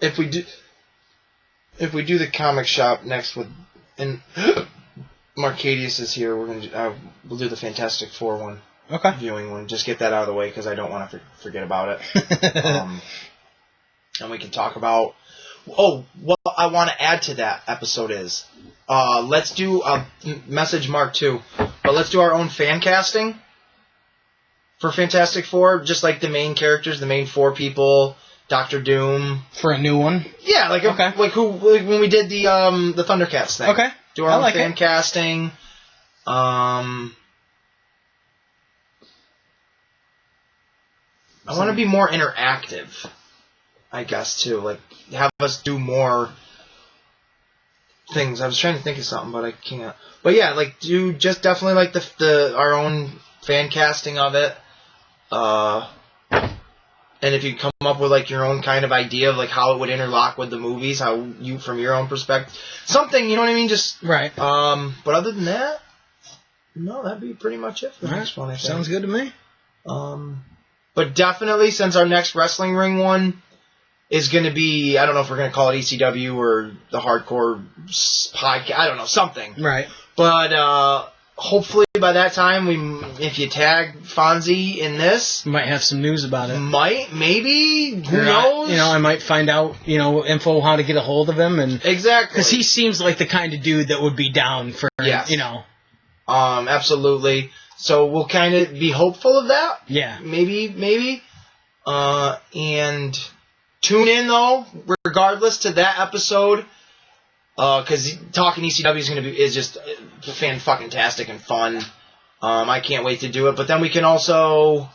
If we do the comic shop next and Marcadius is here, we'll do the Fantastic Four one. Okay. Viewing one. Just get that out of the way because I don't want to forget about it. And we can talk about... Oh, what I want to add to that episode is... let's do... message Mark too. But let's do our own fan casting for Fantastic Four. Just like the main characters, the main 4 people... Doctor Doom. For a new one? Yeah, when we did the Thundercats thing. Okay. Do our own fan casting. I want to be more interactive, I guess, too. Have us do more things. I was trying to think of something, but I can't. But yeah, do just definitely our own fan casting of it. And if you come up with your own kind of idea of how it would interlock with the movies, how you from your own perspective, something, you know what I mean? Just right. But other than that, no, that'd be pretty much it for the next one. I think. Sounds good to me. But definitely, since our next Wrestling Ring one is going to be, I don't know if we're going to call it ECW or the Hardcore Podcast, I don't know, something. Right. But hopefully by that time, if you tag Fonzie in this... You might have some news about it. Maybe, who knows? I might find out, info how to get a hold of him. And exactly. Because he seems like the kind of dude that would be down for, absolutely. So we'll kind of be hopeful of that. Yeah. Maybe. And tune in, though, regardless to that episode. Because talking ECW is just fan-fucking-tastic and fun. I can't wait to do it. But then we can also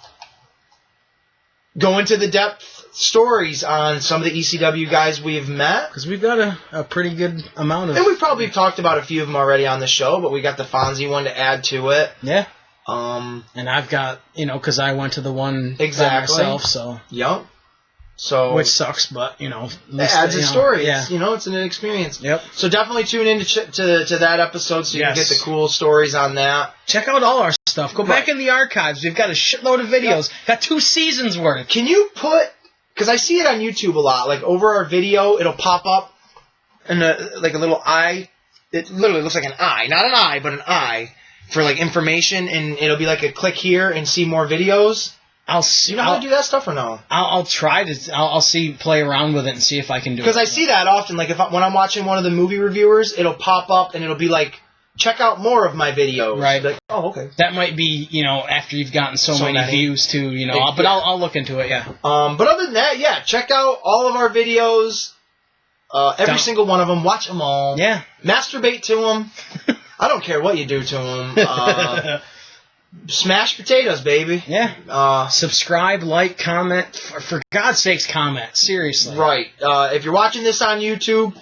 go into the depth stories on some of the ECW guys we've met. Because we've got a pretty good amount of... And we've probably talked about a few of them already on the show, but we got the Fonzie one to add to it. Yeah. And I've got, because I went to the one by myself, so... Yep. So, which sucks, but, it adds a story. Yeah. It's an experience. Yep. So definitely tune in to that episode so you can get the cool stories on that. Check out all our stuff. Go back in the archives. We've got a shitload of videos. Yep. Got 2 seasons worth. Can you put... Because I see it on YouTube a lot. Like, over our video, it'll pop up and like a little eye. It literally looks like an eye. Not an eye, but an eye for, like, information. And it'll be like a click here and see more videos. I'll see. You know how to do that stuff or no? I'll try to. I'll play around with it and see if I can do it. Because I see that often. Like when I'm watching one of the movie reviewers, it'll pop up and it'll be like, check out more of my videos. Right. Like, oh, okay. That might be after you've gotten so many views too. But I'll look into it. Yeah. But other than that, yeah, check out all of our videos. Every single one of them. Watch them all. Yeah. Masturbate to them. I don't care what you do to them. Smash potatoes, baby. Yeah. Subscribe, like, comment. For God's sakes, comment. Seriously. Right. If you're watching this on YouTube,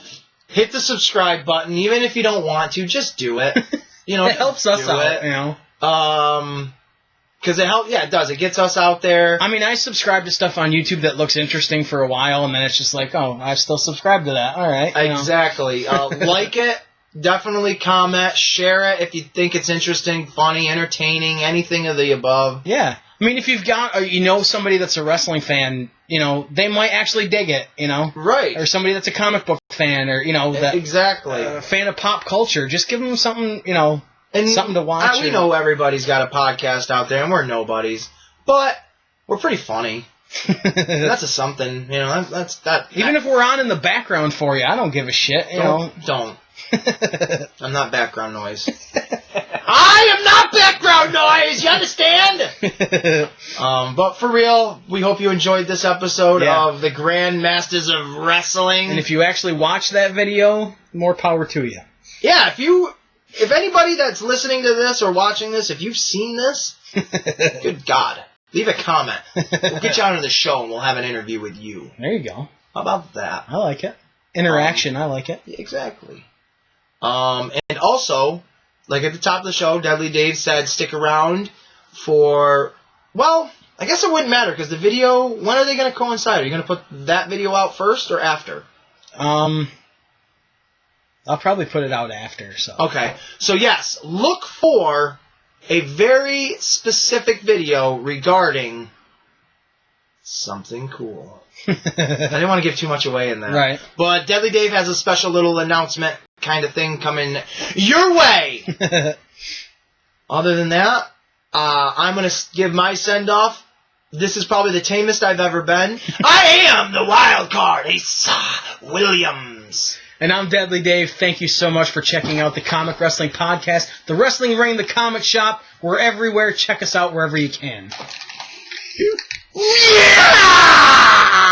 hit the subscribe button. Even if you don't want to, just do it. It helps us out. Because it does. It gets us out there. I mean, I subscribe to stuff on YouTube that looks interesting for a while, and then it's just like, oh, I still subscribe to that. All right. Exactly. Like it. Definitely comment, share it if you think it's interesting, funny, entertaining, anything of the above. Yeah. I mean, if you've got, somebody that's a wrestling fan, they might actually dig it, Right. Or somebody that's a comic book fan, or, exactly. Fan of pop culture. Just give them something, and something to watch. We know everybody's got a podcast out there, and we're nobodies. But we're pretty funny. That's a something, that's that. Even if we're on in the background for you, I don't give a shit, Don't. I'm not background noise. I am not background noise, you understand? But for real, we hope you enjoyed this episode of the Grandmasters of Wrestling. And if you actually watch that video, more power to you. Yeah, if anybody that's listening to this or watching this, if you've seen this, good God, leave a comment. We'll get you on to the show and we'll have an interview with you. There you go. How about that? I like it. Interaction, I like it. Exactly. And also, like at the top of the show, Deadly Dave said stick around for, well, I guess it wouldn't matter because the video, when are they going to coincide? Are you going to put that video out first or after? I'll probably put it out after. So. Okay. So yes, look for a very specific video regarding something cool. I didn't want to give too much away in that. Right. But Deadly Dave has a special little announcement kind of thing coming your way. Other than that, I'm going to give my send-off. This is probably the tamest I've ever been. I am the wild card, Asa Williams. And I'm Deadly Dave. Thank you so much for checking out the Comic Wrestling Podcast, the Wrestling Ring, the Comic Shop. We're everywhere. Check us out wherever you can. Yeah!